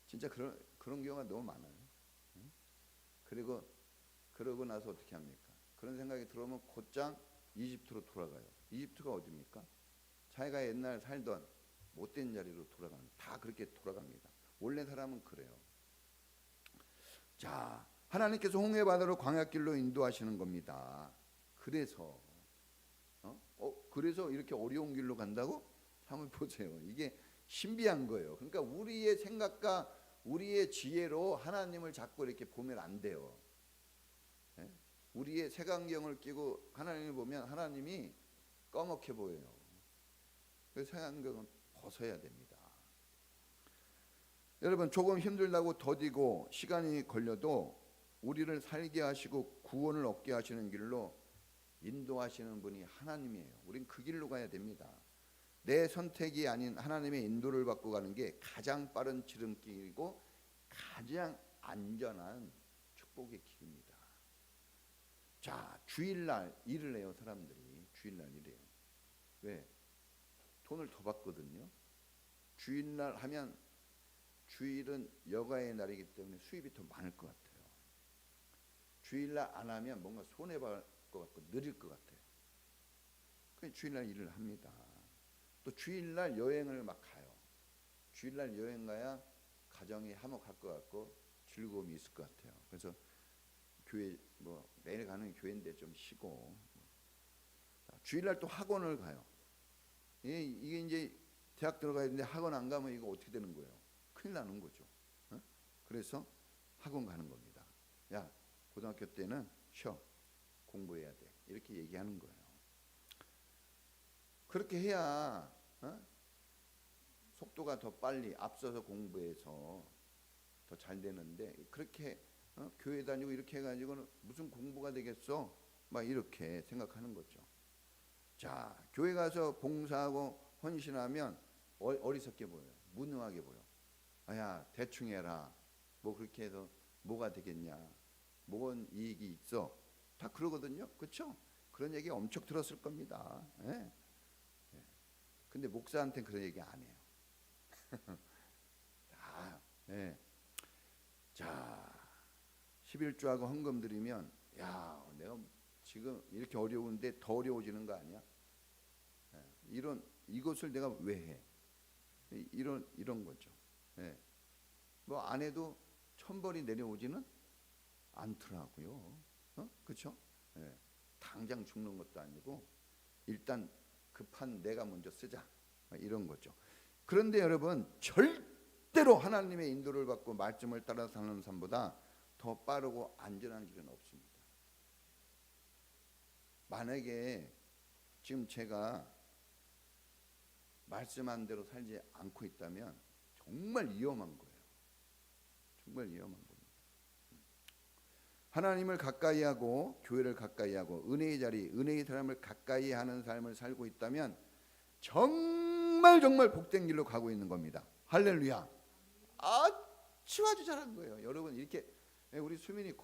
진짜 그런 경우가 너무 많아요. 예? 그리고 그러고 나서 어떻게 합니까? 그런 생각이 들어오면 곧장 이집트로 돌아가요. 이집트가 어디입니까? 자기가 옛날 살던 못된 자리로 돌아가는, 다 그렇게 돌아갑니다. 원래 사람은 그래요. 자, 하나님께서 홍해 바다로 광야길로 인도하시는 겁니다. 그래서 그래서 이렇게 어려운 길로 간다고? 한번 보세요. 이게 신비한 거예요. 그러니까 우리의 생각과 우리의 지혜로 하나님을 자꾸 이렇게 보면 안 돼요. 예? 우리의 색안경을 끼고 하나님을 보면 하나님이 꺼멓게 보여요. 그래서 색안경은 벗어야 됩니다. 여러분, 조금 힘들다고 더디고 시간이 걸려도 우리를 살게 하시고 구원을 얻게 하시는 길로 인도하시는 분이 하나님이에요. 우린 그 길로 가야 됩니다. 내 선택이 아닌 하나님의 인도를 받고 가는 게 가장 빠른 지름길이고 가장 안전한 축복의 길입니다. 자, 주일날 일을 해요. 사람들이 주일날 일해요. 왜? 돈을 더 받거든요. 주일날 하면 주일은 여가의 날이기 때문에 수입이 더 많을 것 같아요. 주일날 안 하면 뭔가 손해볼 것 같고 느릴 것 같아요. 그래서 주일날 일을 합니다. 또 주일날 여행을 막 가요. 주일날 여행 가야 가정이 화목할 것 같고 즐거움이 있을 것 같아요. 그래서 교회 뭐 매일 가는 교회인데 좀 쉬고, 주일날 또 학원을 가요. 이게 이제 대학 들어가야 되는데 학원 안 가면 이거 어떻게 되는 거예요? 큰일 나는 거죠. 그래서 학원 가는 겁니다. 야, 고등학교 때는 쉬어, 공부해야 돼, 이렇게 얘기하는 거예요. 그렇게 해야 속도가 더 빨리 앞서서 공부해서 더 잘 되는데, 그렇게 교회 다니고 이렇게 해가지고는 무슨 공부가 되겠어? 막 이렇게 생각하는 거죠. 자, 교회 가서 봉사하고 헌신하면 어리석게 보여요. 무능하게 보여. 야, 대충 해라. 뭐 그렇게 해서 뭐가 되겠냐? 뭔 이익이 있어? 다 그러거든요. 그렇죠? 그런 얘기 엄청 들었을 겁니다. 예? 예. 근데 목사한테는 그런 얘기 안 해요. 예. 자, 11조하고 헌금 드리면, 야, 내가 지금 이렇게 어려운데 더 어려워지는 거 아니야? 예. 이것을 내가 왜 해? 이런 거죠. 예. 뭐 안 해도 천벌이 내려오지는 않더라고요. 그렇죠? 예. 당장 죽는 것도 아니고 일단 급한 내가 먼저 쓰자, 이런 거죠. 그런데 여러분, 절대로 하나님의 인도를 받고 말씀을 따라 사는 삶보다 더 빠르고 안전한 길은 없습니다. 만약에 지금 제가 말씀한 대로 살지 않고 있다면 정말 위험한 거예요. 정말 위험한 겁니다. 하나님을 가까이 하고 교회를 가까이 하고 은혜의 자리, 은혜의 사람을 가까이 하는 삶을 살고 있다면 정말 복된 길로 가고 있는 겁니다. 할렐루야. 아주 잘한 거예요. 여러분, 이렇게 우리 수민이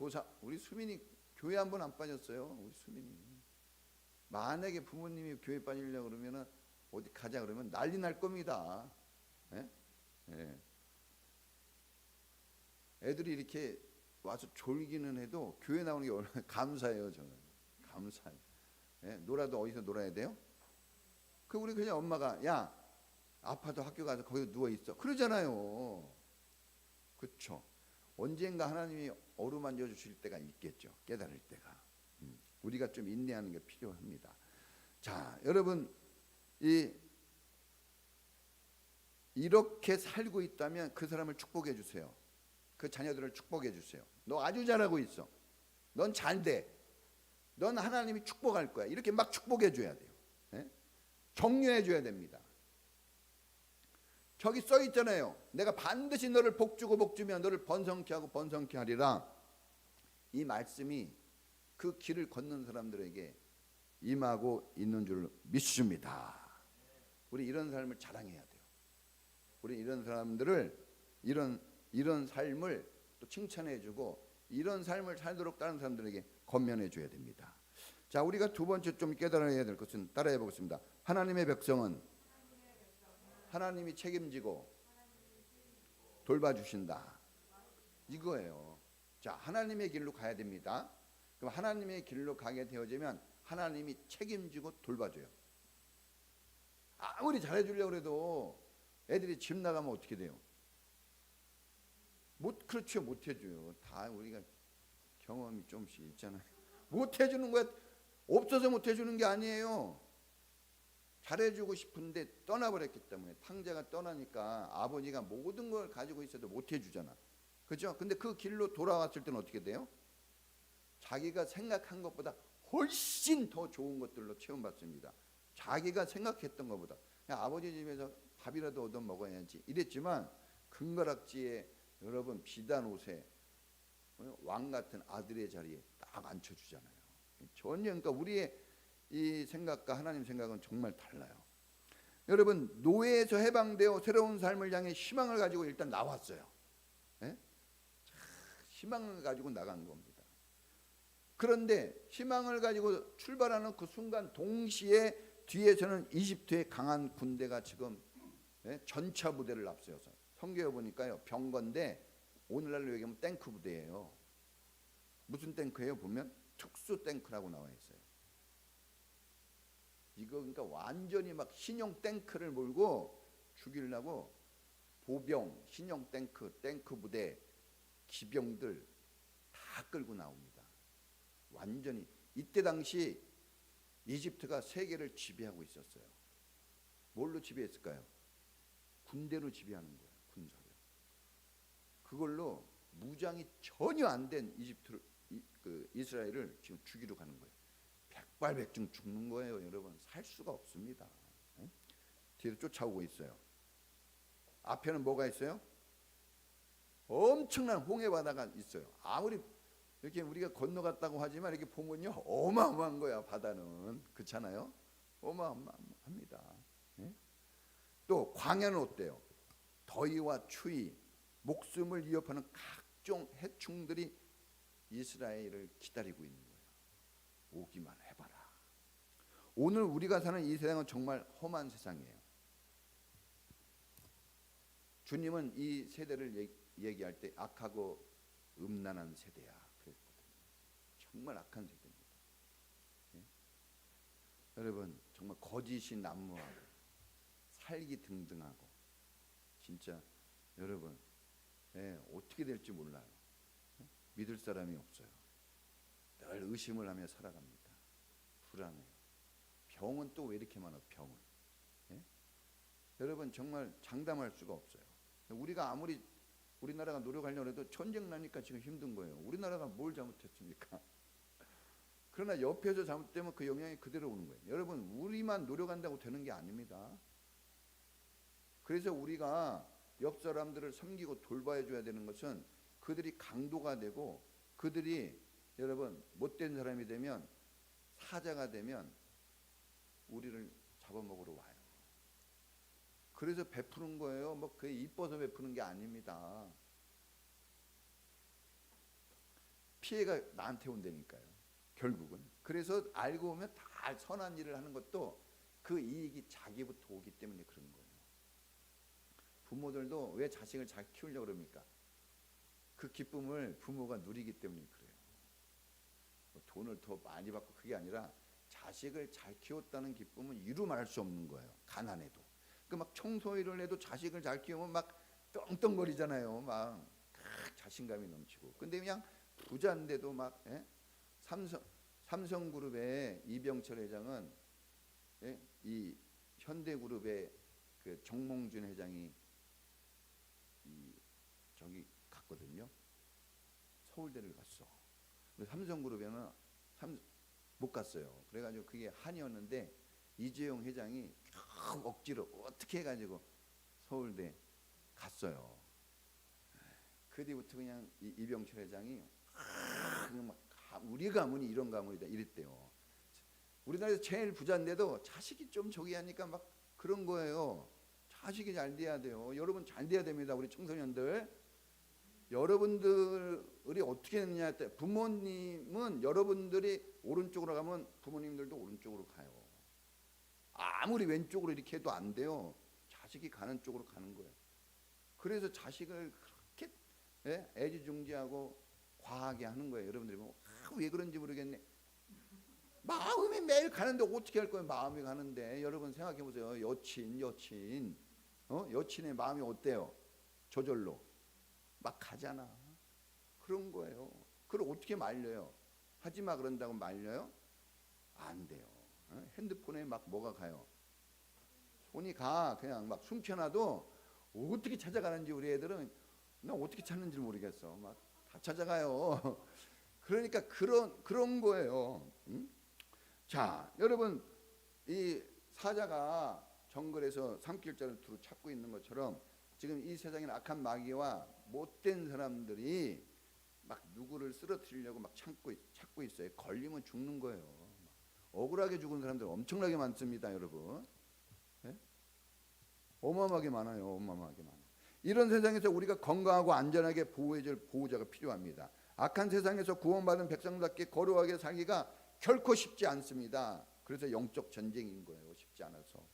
교회 한 번 안 빠졌어요. 우리 수민이. 만약에 부모님이 교회 빠지려고 그러면은 어디 가자 그러면 난리 날 겁니다. 예? 예. 애들이 이렇게 와서 졸기는 해도 교회 나오는 게 얼마나 감사해요. 저는 감사해요. 예? 놀아도 어디서 놀아야 돼요? 우리 그냥 엄마가, 야, 아파도 학교 가서 거기서 누워 있어, 그러잖아요. 그렇죠? 언젠가 하나님이 어루만져 주실 때가 있겠죠. 깨달을 때가. 우리가 좀 인내하는 게 필요합니다. 자, 여러분, 이렇게 살고 있다면 그 사람을 축복해 주세요. 그 자녀들을 축복해 주세요. 너 아주 잘하고 있어. 넌 잘 돼. 넌 하나님이 축복할 거야. 이렇게 막 축복해 줘야 돼요. 예? 격려해 줘야 됩니다. 저기 써 있잖아요. 내가 반드시 너를 복주면 너를 번성케 하고 번성케 하리라. 이 말씀이 그 길을 걷는 사람들에게 임하고 있는 줄 믿습니다. 우리 이런 삶을 자랑해야 돼요. 우리 이런 사람들을 이런 삶을 또 칭찬해 주고 이런 삶을 살도록 다른 사람들에게 권면해 줘야 됩니다. 자, 우리가 두 번째 좀 깨달아야 될 것은 따라해 보겠습니다. 하나님의 백성은 하나님이 책임지고 돌봐주신다. 이거예요. 자, 하나님의 길로 가야 됩니다. 그럼 하나님의 길로 가게 되어지면 하나님이 책임지고 돌봐줘요. 아무리 잘해주려고 해도 애들이 집 나가면 어떻게 돼요? 그렇죠. 못해줘요. 다 우리가 경험이 좀씩 있잖아요. 못해주는 거야. 없어서 못해주는 게 아니에요. 잘해주고 싶은데 떠나버렸기 때문에, 탕자가 떠나니까 아버지가 모든 걸 가지고 있어도 못해주잖아. 그죠? 근데 그 길로 돌아왔을 때는 어떻게 돼요? 자기가 생각한 것보다 훨씬 더 좋은 것들로 체험받습니다. 자기가 생각했던 것보다 그냥 아버지 집에서 밥이라도 얻어 먹어야지 이랬지만, 금가락지에 여러분 비단 옷에 왕 같은 아들의 자리에 딱 앉혀주잖아요. 전혀, 그러니까 우리의 이 생각과 하나님 생각은 정말 달라요. 여러분, 노예에서 해방되어 새로운 삶을 향해 희망을 가지고 일단 나왔어요. 예? 희망을 가지고 나간 겁니다. 그런데 희망을 가지고 출발하는 그 순간 동시에 뒤에서는 이집트의 강한 군대가 지금 전차 부대를 앞세워서, 성경에 보니까요 병거인데 오늘날로 얘기하면 탱크 부대예요. 무슨 탱크예요? 보면 특수 탱크라고 나와 있어요. 이거 그러니까 완전히 막 신형 탱크를 몰고 죽이려고 보병, 신형 탱크, 탱크 부대, 기병들 다 끌고 나옵니다. 완전히 이때 당시 이집트가 세계를 지배하고 있었어요. 뭘로 지배했을까요? 군대로 지배하는 거예요. 군사로. 그걸로 무장이 전혀 안 된 이스라엘을 지금 죽이러 가는 거예요. 백발백중 죽는 거예요. 여러분, 살 수가 없습니다. 뒤에서 쫓아오고 있어요. 앞에는 뭐가 있어요? 엄청난 홍해 바다가 있어요. 아무리 이렇게 우리가 건너갔다고 하지만 이렇게 보면요 어마어마한 거야. 바다는 그렇잖아요. 어마어마합니다. 또 광야는 어때요? 더위와 추위, 목숨을 위협하는 각종 해충들이 이스라엘을 기다리고 있는 거예요. 오기만 해봐라. 오늘 우리가 사는 이 세상은 정말 험한 세상이에요. 주님은 이 세대를 얘기할 때 악하고 음란한 세대야 그랬거든요. 정말 악한 세대입니다. 예? 여러분, 정말 거짓이 난무하고 살기 등등하고, 진짜 여러분 어떻게 될지 몰라요. 믿을 사람이 없어요. 늘 의심을 하며 살아갑니다. 불안해요. 병은 또 왜 이렇게 많아? 병은 여러분 정말 장담할 수가 없어요. 우리가 아무리 우리나라가 노력하려고 해도 전쟁 나니까 지금 힘든 거예요. 우리나라가 뭘 잘못했습니까? 그러나 옆에서 잘못되면 그 영향이 그대로 오는 거예요. 여러분, 우리만 노력한다고 되는 게 아닙니다. 그래서 우리가 옆 사람들을 섬기고 돌봐야 줘야 되는 것은, 그들이 강도가 되고 그들이 여러분 못된 사람이 되면, 사자가 되면 우리를 잡아먹으러 와요. 그래서 베푸는 거예요. 뭐 그게 이뻐서 베푸는 게 아닙니다. 피해가 나한테 온다니까요. 결국은. 그래서 알고 보면 다 선한 일을 하는 것도 그 이익이 자기부터 오기 때문에 그런 거예요. 부모들도 왜 자식을 잘 키우려고 그럽니까? 그 기쁨을 부모가 누리기 때문에 그래요. 뭐 돈을 더 많이 받고 그게 아니라 자식을 잘 키웠다는 기쁨은 이루 말할 수 없는 거예요. 가난해도. 그 막 청소일을 해도 자식을 잘 키우면 막 떵떵거리잖아요. 막 자신감이 넘치고. 근데 그냥 부자인데도 막 삼성그룹의 이병철 회장은 이 현대그룹의 그 정몽준 회장이 저기 갔거든요. 서울대를 갔어. 근데 삼성그룹에는 못 갔어요. 그래가지고 그게 한이었는데 이재용 회장이 억지로 어떻게 해가지고 서울대 갔어요. 그 뒤부터 그냥 이병철 회장이 그냥 막 우리 가문이 이런 가문이다 이랬대요. 우리나라에서 제일 부자인데도 자식이 좀 저기 하니까 막 그런 거예요. 자식이 잘 돼야 돼요. 여러분 잘 돼야 됩니다. 우리 청소년들. 여러분들이 어떻게 했느냐 할 때 부모님은 여러분들이 오른쪽으로 가면 부모님들도 오른쪽으로 가요. 아무리 왼쪽으로 이렇게 해도 안 돼요. 자식이 가는 쪽으로 가는 거예요. 그래서 자식을 그렇게 애지중지하고 과하게 하는 거예요. 여러분들이 보면 왜 그런지 모르겠네. 마음이 매일 가는데 어떻게 할 거예요? 마음이 가는데 여러분 생각해 보세요. 여친의 마음이 어때요? 저절로 막 가잖아. 그런 거예요. 그걸 어떻게 말려요? 하지마 그런다고 말려요? 안 돼요. 핸드폰에 막 뭐가 가요? 손이 가. 그냥 막 숨겨놔도 어떻게 찾아가는지 우리 애들은 나 어떻게 찾는지 모르겠어. 막 다 찾아가요. 그러니까 그런 거예요. 응? 자, 여러분 이 사자가 정글에서 산길자를 두루 찾고 있는 것처럼 지금 이 세상에는 악한 마귀와 못된 사람들이 막 누구를 쓰러뜨리려고 막 찾고 있어요. 걸리면 죽는 거예요. 억울하게 죽은 사람들 엄청나게 많습니다, 여러분. 네? 어마어마하게 많아요. 어마어마하게 많아요. 이런 세상에서 우리가 건강하고 안전하게 보호해줄 보호자가 필요합니다. 악한 세상에서 구원받은 백성답게 거룩하게 살기가 결코 쉽지 않습니다. 그래서 영적 전쟁인 거예요. 쉽지 않아서.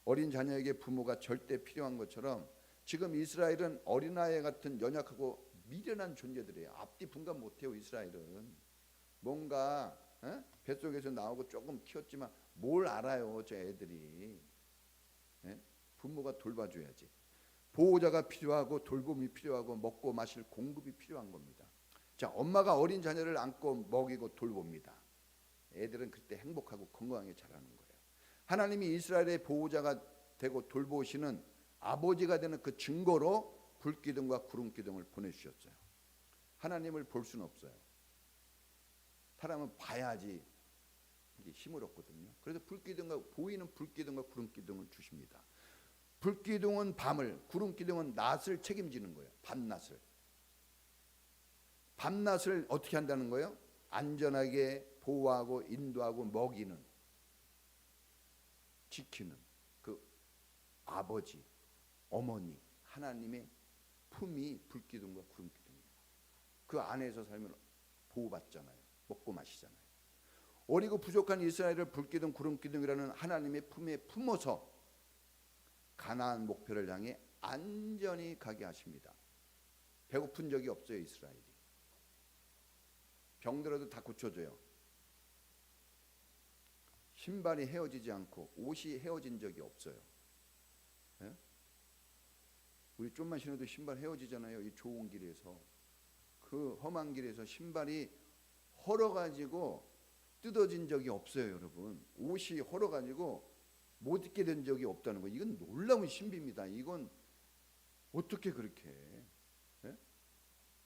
어린 자녀에게 부모가 절대 필요한 것처럼 지금 이스라엘은 어린아이 같은 연약하고 미련한 존재들이에요. 앞뒤 분간 못해요. 이스라엘은. 뭔가 뱃속에서 나오고 조금 키웠지만 뭘 알아요. 저 애들이. 부모가 돌봐줘야지. 보호자가 필요하고 돌봄이 필요하고 먹고 마실 공급이 필요한 겁니다. 자, 엄마가 어린 자녀를 안고 먹이고 돌봅니다. 애들은 그때 행복하고 건강하게 자라는 거예요. 하나님이 이스라엘의 보호자가 되고 돌보시는 아버지가 되는 그 증거로 불기둥과 구름기둥을 보내주셨어요. 하나님을 볼 수는 없어요. 사람은 봐야지 이게 힘을 얻거든요. 그래서 보이는 불기둥과 구름기둥을 주십니다. 불기둥은 밤을, 구름기둥은 낮을 책임지는 거예요. 밤낮을. 밤낮을 어떻게 한다는 거예요? 안전하게 보호하고 인도하고 먹이는, 지키는 그 아버지, 어머니, 하나님의 품이 불기둥과 구름기둥이에요. 그 안에서 살면 보호받잖아요. 먹고 마시잖아요. 어리고 부족한 이스라엘을 불기둥, 구름기둥이라는 하나님의 품에 품어서 가나안 목표를 향해 안전히 가게 하십니다. 배고픈 적이 없어요. 이스라엘이. 병들어도 다 고쳐줘요. 신발이 헤어지지 않고 옷이 헤어진 적이 없어요. 예? 우리 좀만 신어도 신발 헤어지잖아요. 이 좋은 길에서. 그 험한 길에서 신발이 헐어가지고 뜯어진 적이 없어요. 여러분. 옷이 헐어가지고 못 입게 된 적이 없다는 거. 이건 놀라운 신비입니다. 이건 어떻게 그렇게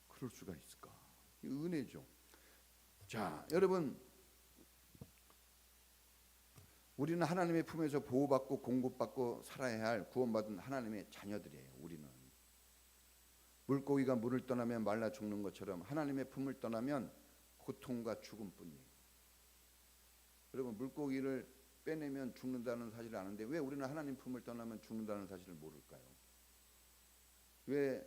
그럴 수가 있을까? 이 은혜죠. 자, 여러분, 우리는 하나님의 품에서 보호받고 공급받고 살아야 할 구원받은 하나님의 자녀들이에요. 우리는 물고기가 물을 떠나면 말라 죽는 것처럼 하나님의 품을 떠나면 고통과 죽음뿐이에요. 여러분, 물고기를 빼내면 죽는다는 사실을 아는데 왜 우리는 하나님 품을 떠나면 죽는다는 사실을 모를까요? 왜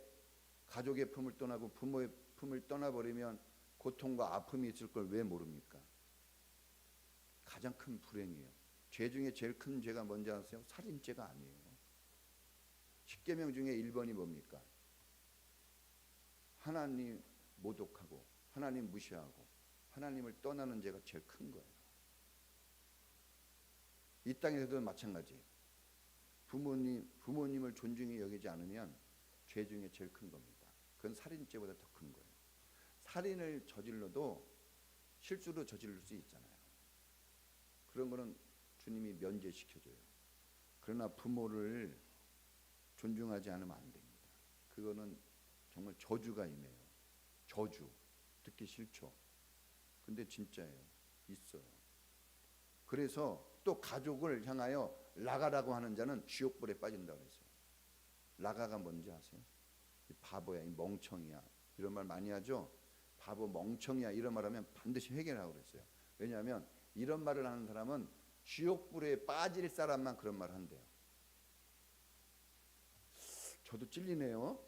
가족의 품을 떠나고 부모의 품을 떠나버리면 고통과 아픔이 있을 걸 왜 모릅니까? 가장 큰 불행이에요. 죄 중에 제일 큰 죄가 뭔지 아세요? 살인죄가 아니에요. 10계명 중에 1번이 뭡니까? 하나님 모독하고 하나님 무시하고 하나님을 떠나는 죄가 제일 큰 거예요. 이 땅에서도 마찬가지. 부모님을 존중히 여기지 않으면 죄 중에 제일 큰 겁니다. 그건 살인죄보다 더 큰 거예요. 살인을 저질러도 실수로 저지를 수 있잖아요. 그런 거는 주님이 면제시켜줘요. 그러나 부모를 존중하지 않으면 안 됩니다. 그거는 정말 저주가 임해요. 저주. 듣기 싫죠. 근데 진짜예요. 있어요. 그래서 또 가족을 향하여 라가라고 하는 자는 지옥불에 빠진다고 그랬어요. 라가가 뭔지 아세요? 이 바보야, 이 멍청이야. 이런 말 많이 하죠. 바보, 멍청이야 이런 말하면 반드시 회개하라고 그랬어요. 왜냐하면 이런 말을 하는 사람은 지옥불에 빠질 사람만 그런 말을 한대요. 저도 찔리네요.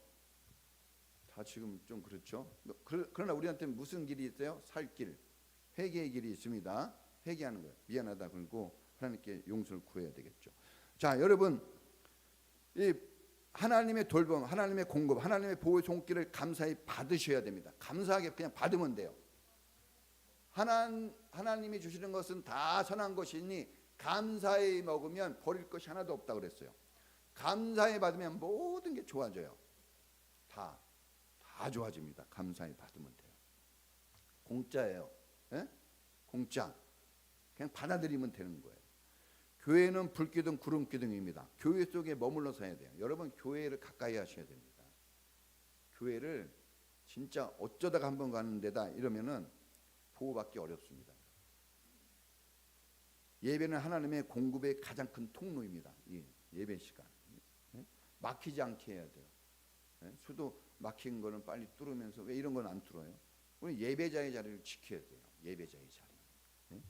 다 지금 좀 그렇죠. 그러나 우리한테 무슨 길이 있어요? 살 길, 회개의 길이 있습니다. 회개하는 거예요. 미안하다 그러고 하나님께 용서를 구해야 되겠죠. 자, 여러분, 이 하나님의 돌봄, 하나님의 공급, 하나님의 보호의 손길을 감사히 받으셔야 됩니다. 감사하게 그냥 받으면 돼요. 하나님이 주시는 것은 다 선한 것이니 감사히 먹으면 버릴 것이 하나도 없다 그랬어요. 감사히 받으면 모든 게 좋아져요. 다 좋아집니다. 감사히 받으면 돼요. 공짜예요. 예? 공짜. 그냥 받아들이면 되는 거예요. 교회는 불기둥 구름기둥입니다. 교회 속에 머물러 서야 돼요. 여러분, 교회를 가까이 하셔야 됩니다. 교회를 진짜 어쩌다가 한번 가는 데다 이러면은 보호받기 어렵습니다. 예배는 하나님의 공급의 가장 큰 통로입니다. 예배 시간. 막히지 않게 해야 돼요. 수도 막힌 거는 빨리 뚫으면서 왜 이런 건 안 뚫어요? 우리 예배자의 자리를 지켜야 돼요. 예배자의 자리.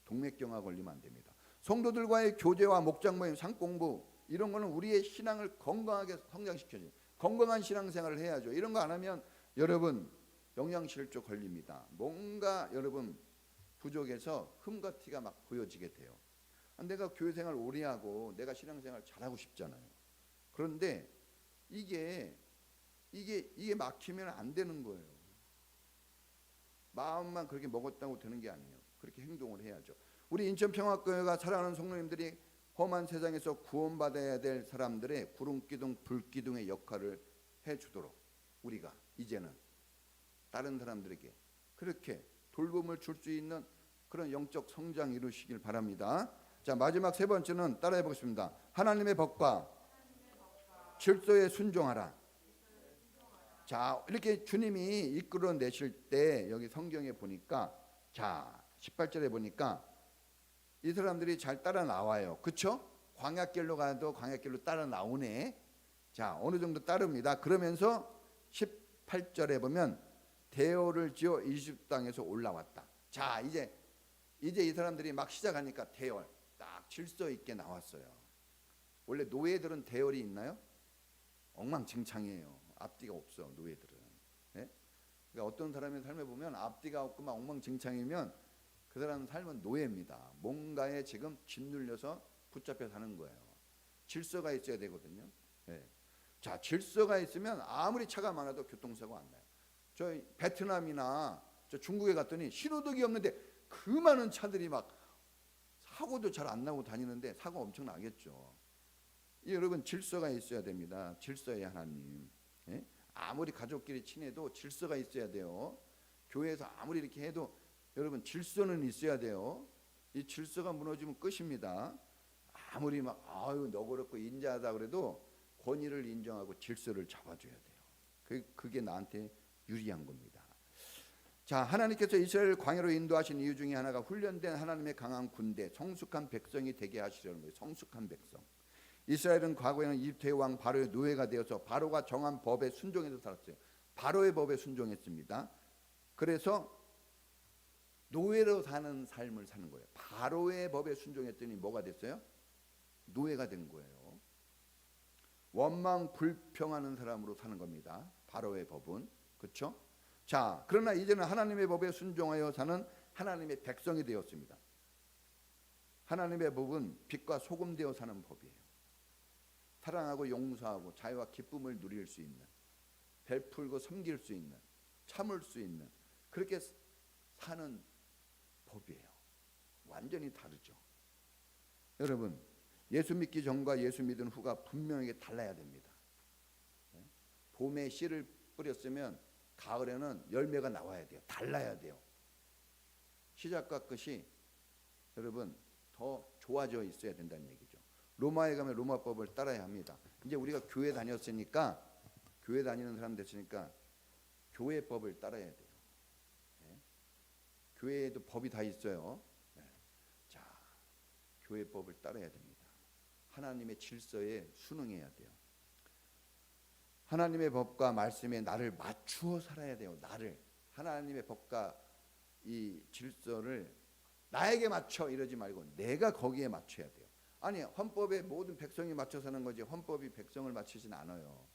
동맥경화 걸리면 안 됩니다. 성도들과의 교제와 목장 모임, 상공부 이런 거는 우리의 신앙을 건강하게 성장시켜줘요. 건강한 신앙생활을 해야죠. 이런 거 안 하면 여러분 영양실조 걸립니다. 뭔가 여러분 부족해서 흠과 티가 막 보여지게 돼요. 내가 교회생활 오래 하고 내가 신앙생활 잘하고 싶잖아요. 그런데 이게 막히면 안 되는 거예요. 마음만 그렇게 먹었다고 되는 게 아니에요. 그렇게 행동을 해야죠. 우리 인천평화교회가 사랑하는 성도님들이 험한 세상에서 구원받아야 될 사람들의 구름기둥 불기둥의 역할을 해주도록 우리가 이제는 다른 사람들에게 그렇게 돌봄을 줄 수 있는 그런 영적 성장 이루시길 바랍니다. 자, 마지막 세 번째는 따라해 보겠습니다. 하나님의 법과 질서에 순종하라. 자, 이렇게 주님이 이끌어 내실 때 여기 성경에 보니까 자 18절에 보니까 이 사람들이 잘 따라 나와요. 그렇죠? 광야길로 가도 광야길로 따라 나오네. 자, 어느 정도 따릅니다. 그러면서 18절에 보면 대열을 지어 이집트 땅에서 올라왔다. 자, 이제 이 사람들이 막 시작하니까 대열 딱 질서 있게 나왔어요. 원래 노예들은 대열이 있나요? 엉망진창이에요. 앞뒤가 없어 노예들은. 네? 그러니까 어떤 사람의 삶에 보면 앞뒤가 없고 막 엉망진창이면 그 사람 삶은 노예입니다. 뭔가에 지금 짓눌려서 붙잡혀 사는 거예요. 질서가 있어야 되거든요. 네. 자, 질서가 있으면 아무리 차가 많아도 교통사고 안 나요. 저 베트남이나 저 중국에 갔더니 신호등이 없는데 그 많은 차들이 막 사고도 잘 안 나고 다니는데 사고 엄청 나겠죠. 여러분 질서가 있어야 됩니다. 질서의 하나님. 예? 아무리 가족끼리 친해도 질서가 있어야 돼요. 교회에서 아무리 이렇게 해도 여러분 질서는 있어야 돼요. 이 질서가 무너지면 끝입니다. 아무리 막 아유 너그럽고 인자하다 그래도 권위를 인정하고 질서를 잡아줘야 돼요. 그게 나한테 유리한 겁니다. 자, 하나님께서 이스라엘을 광야로 인도하신 이유 중에 하나가 훈련된 하나님의 강한 군대, 성숙한 백성이 되게 하시려는 거예요. 성숙한 백성. 이스라엘은 과거에는 이집트의 왕 바로의 노예가 되어서 바로가 정한 법에 순종해서 살았어요. 바로의 법에 순종했습니다. 그래서 노예로 사는 삶을 사는 거예요. 바로의 법에 순종했더니 뭐가 됐어요? 노예가 된 거예요. 원망 불평하는 사람으로 사는 겁니다. 바로의 법은. 그렇죠? 자, 그러나 이제는 하나님의 법에 순종하여 사는 하나님의 백성이 되었습니다. 하나님의 법은 빛과 소금 되어 사는 법이에요. 사랑하고 용서하고 자유와 기쁨을 누릴 수 있는, 베풀고 섬길 수 있는, 참을 수 있는 그렇게 사는 법이에요. 완전히 다르죠. 여러분, 예수 믿기 전과 예수 믿은 후가 분명하게 달라야 됩니다. 봄에 씨를 뿌렸으면 가을에는 열매가 나와야 돼요. 달라야 돼요. 시작과 끝이 여러분 더 좋아져 있어야 된다는 얘기죠. 로마에 가면 로마법을 따라야 합니다. 이제 우리가 교회 다녔으니까 교회 다니는 사람 됐으니까 교회법을 따라야 돼요. 네? 교회에도 법이 다 있어요. 네. 자, 교회법을 따라야 됩니다. 하나님의 질서에 순응해야 돼요. 하나님의 법과 말씀에 나를 맞추어 살아야 돼요. 나를 하나님의 법과 이 질서를 나에게 맞춰 이러지 말고 내가 거기에 맞춰야 돼요. 아니 헌법에 모든 백성이 맞춰 사는 거지 헌법이 백성을 맞추진 않아요.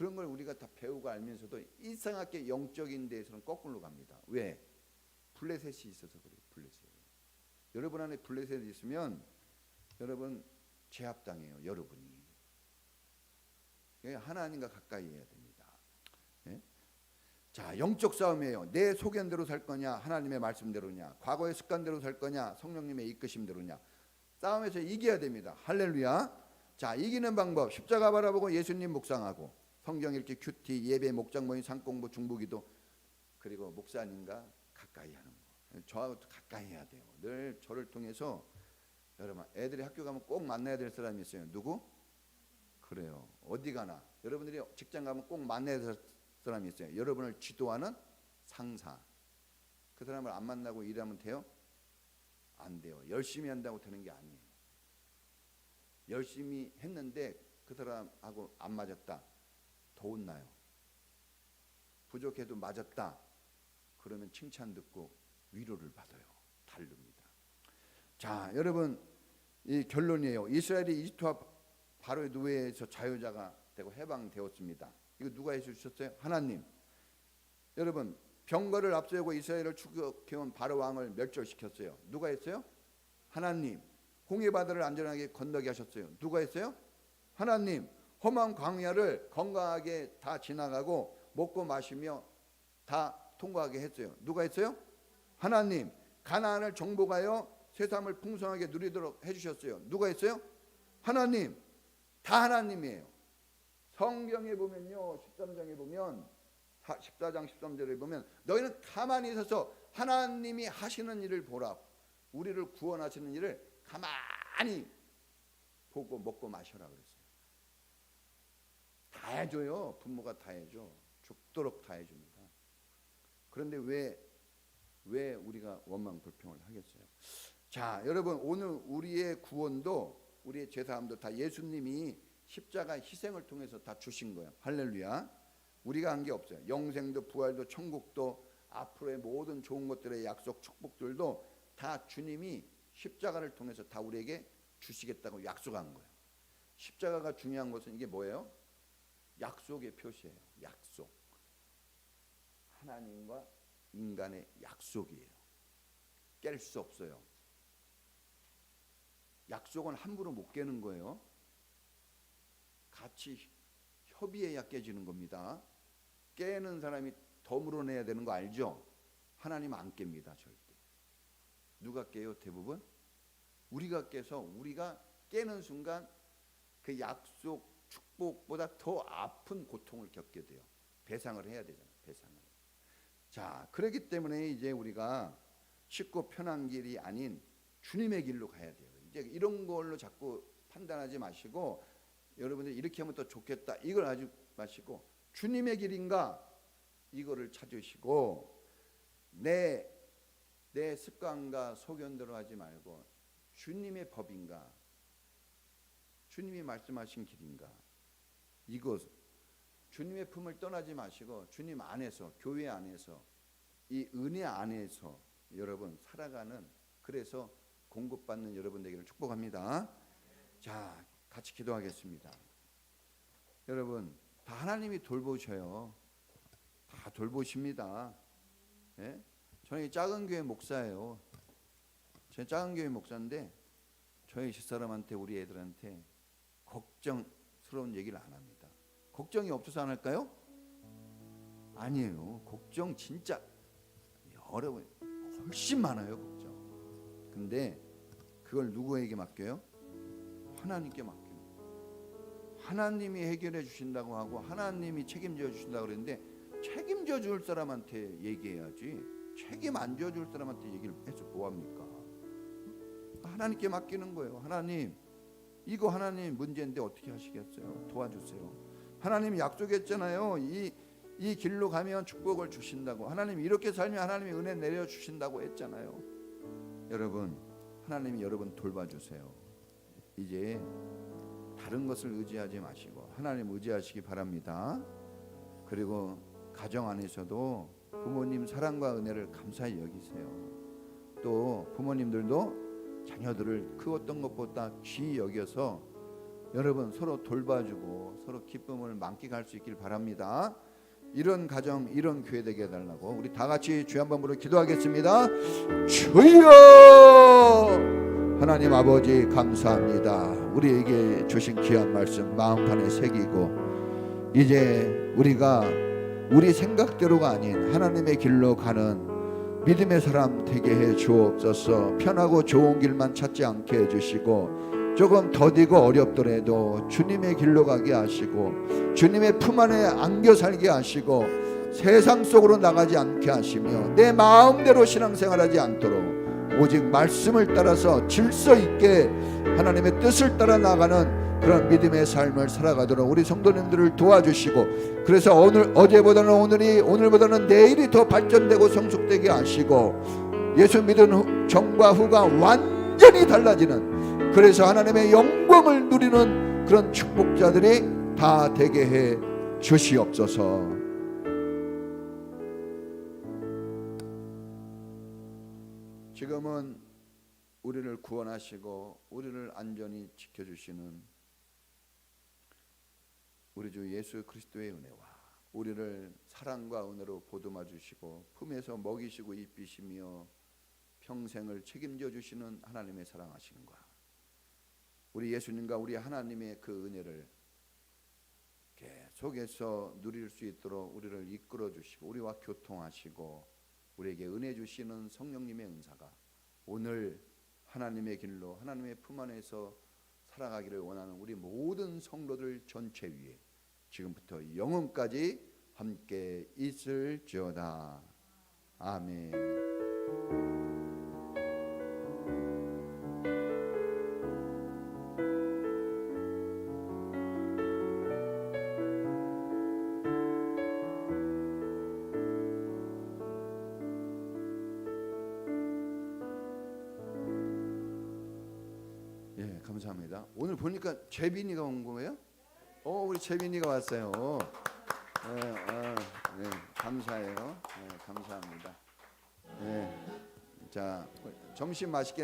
그런 걸 우리가 다 배우고 알면서도 이상하게 영적인 데에서는 거꾸로 갑니다. 왜? 블레셋이 있어서 그래요. 블레셋. 여러분 안에 블레셋이 있으면 여러분 제압당해요. 여러분이. 하나님과 가까이 해야 됩니다. 예? 자, 영적 싸움이에요. 내 소견대로 살 거냐, 하나님의 말씀대로냐, 과거의 습관대로 살 거냐, 성령님의 이끄심대로냐. 싸움에서 이겨야 됩니다. 할렐루야. 자, 이기는 방법, 십자가 바라보고 예수님 묵상하고, 성경 읽기, 큐티, 예배, 목장 모임, 산공부, 중보기도, 그리고 목사님과 가까이 하는 거. 저하고 가까이 해야 돼요. 늘 저를 통해서 여러분, 애들이 학교 가면 꼭 만나야 될 사람이 있어요. 누구? 그래요. 어디 가나 여러분들이 직장 가면 꼭 만나야 될 사람이 있어요. 여러분을 지도하는 상사. 그 사람을 안 만나고 일하면 돼요? 안 돼요. 열심히 한다고 되는 게 아니에요. 열심히 했는데 그 사람하고 안 맞았다. 더 혼나요. 부족해도 맞았다. 그러면 칭찬 듣고 위로를 받아요. 다릅니다. 자, 여러분, 이 결론이에요. 이스라엘이 이집트와 바로의 노예에서 자유자가 되고 해방되었습니다. 이거 누가 해주셨어요? 하나님. 여러분, 병거를 앞세우고 이스라엘을 추격해온 바로 왕을 멸절시켰어요. 누가 했어요? 하나님. 홍해 바다를 안전하게 건너게 하셨어요. 누가 했어요? 하나님. 험한 광야를 건강하게 다 지나가고 먹고 마시며 다 통과하게 했어요. 누가 했어요? 하나님. 가나안을 정복하여 새삼을 풍성하게 누리도록 해주셨어요. 누가 했어요? 하나님. 다 하나님이에요. 성경에 보면요, 13장에 보면 14장 13절에 보면 너희는 가만히 있어서 하나님이 하시는 일을 보라. 우리를 구원하시는 일을 가만히 보고 먹고 마셔라 그랬어요. 다 해줘요. 부모가 다 해줘. 죽도록 다 해줍니다. 그런데 왜 우리가 원망 불평을 하겠어요? 자, 여러분, 오늘 우리의 구원도 우리의 죄사함도 다 예수님이 십자가 희생을 통해서 다 주신 거예요. 할렐루야. 우리가 한 게 없어요. 영생도 부활도 천국도 앞으로의 모든 좋은 것들의 약속 축복들도 다 주님이 십자가를 통해서 다 우리에게 주시겠다고 약속한 거예요. 십자가가 중요한 것은 이게 뭐예요? 약속의 표시예요. 약속. 하나님과 인간의 약속이에요. 깰 수 없어요. 약속은 함부로 못 깨는 거예요. 같이 협의해야 깨지는 겁니다. 깨는 사람이 더 물어내야 되는 거 알죠? 하나님 안 깹니다. 절대. 누가 깨요? 대부분? 우리가 깨서 우리가 깨는 순간 그 약속 축복보다 더 아픈 고통을 겪게 돼요. 배상을 해야 되잖아요. 배상을. 자, 그렇기 때문에 이제 우리가 쉽고 편한 길이 아닌 주님의 길로 가야 돼요. 이제 이런 걸로 자꾸 판단하지 마시고 여러분들 이렇게 하면 더 좋겠다 이걸 하지 마시고 주님의 길인가 이거를 찾으시고 내 습관과 소견대로 하지 말고 주님의 법인가 주님이 말씀하신 길인가 이것 주님의 품을 떠나지 마시고 주님 안에서 교회 안에서 이 은혜 안에서 여러분 살아가는 그래서 공급받는 여러분 되기를 축복합니다. 자, 같이 기도하겠습니다. 여러분 다 하나님이 돌보셔요. 다 돌보십니다. 예? 저는 작은 교회 목사예요. 저는 작은 교회 목사인데 저희 집사람한테 우리 애들한테 걱정스러운 얘기를 안 합니다. 걱정이 없어서 안 할까요? 아니에요. 걱정 진짜 여러분 훨씬 많아요. 걱정. 근데 그걸 누구에게 맡겨요? 하나님께 맡깁니다. 하나님이 해결해 주신다고 하고 하나님이 책임져 주신다고 그랬는데 책임져 줄 사람한테 얘기해야지 책임 안 져 줄 사람한테 얘기를 해서 뭐합니까? 하나님께 맡기는 거예요. 하나님 이거 하나님 문제인데 어떻게 하시겠어요? 도와주세요. 하나님 약속했잖아요. 이 길로 가면 축복을 주신다고. 하나님 이렇게 살면 하나님이 은혜 내려주신다고 했잖아요. 여러분 하나님이 여러분 돌봐주세요. 이제 다른 것을 의지하지 마시고 하나님 의지하시기 바랍니다. 그리고 가정 안에서도 부모님 사랑과 은혜를 감사히 여기세요. 또 부모님들도 자녀들을 그 어떤 것보다 귀히 여겨서 여러분 서로 돌봐주고 서로 기쁨을 만끽할 수 있길 바랍니다. 이런 가정, 이런 교회 되게 해달라고 우리 다 같이 주여 한번 부르 기도하겠습니다. 주여 하나님 아버지 감사합니다. 우리에게 주신 귀한 말씀 마음판에 새기고 이제 우리가 우리 생각대로가 아닌 하나님의 길로 가는 믿음의 사람 되게 해 주옵소서. 편하고 좋은 길만 찾지 않게 해주시고 조금 더디고 어렵더라도 주님의 길로 가게 하시고 주님의 품 안에 안겨 살게 하시고 세상 속으로 나가지 않게 하시며 내 마음대로 신앙생활하지 않도록 오직 말씀을 따라서 질서 있게 하나님의 뜻을 따라 나가는 그런 믿음의 삶을 살아가도록 우리 성도님들을 도와주시고 그래서 어제보다는 오늘보다는 내일이 더 발전되고 성숙되게 하시고 예수 믿은 전과 후가 완전히 달라지는 그래서 하나님의 영광을 누리는 그런 축복자들이 다 되게 해 주시옵소서. 지금은 우리를 구원하시고 우리를 안전히 지켜주시는 우리 주 예수 그리스도의 은혜와 우리를 사랑과 은혜로 보듬어 주시고 품에서 먹이시고 입히시며 평생을 책임져 주시는 하나님의 사랑하심과 우리 예수님과 우리 하나님의 그 은혜를 계속해서 누릴 수 있도록 우리를 이끌어 주시고 우리와 교통하시고 우리에게 은혜 주시는 성령님의 은사가 오늘 하나님의 길로 하나님의 품 안에서 살아가기를 원하는 우리 모든 성도들 전체 위에 지금부터 영원까지 함께 있을지어다. 아멘. 예, 감사합니다. 오늘 보니까 재빈이가 온 거예요? 우리 재빈이가 왔어요. 네, 감사해요. 네, 감사합니다. 네, 자, 점심 맛있게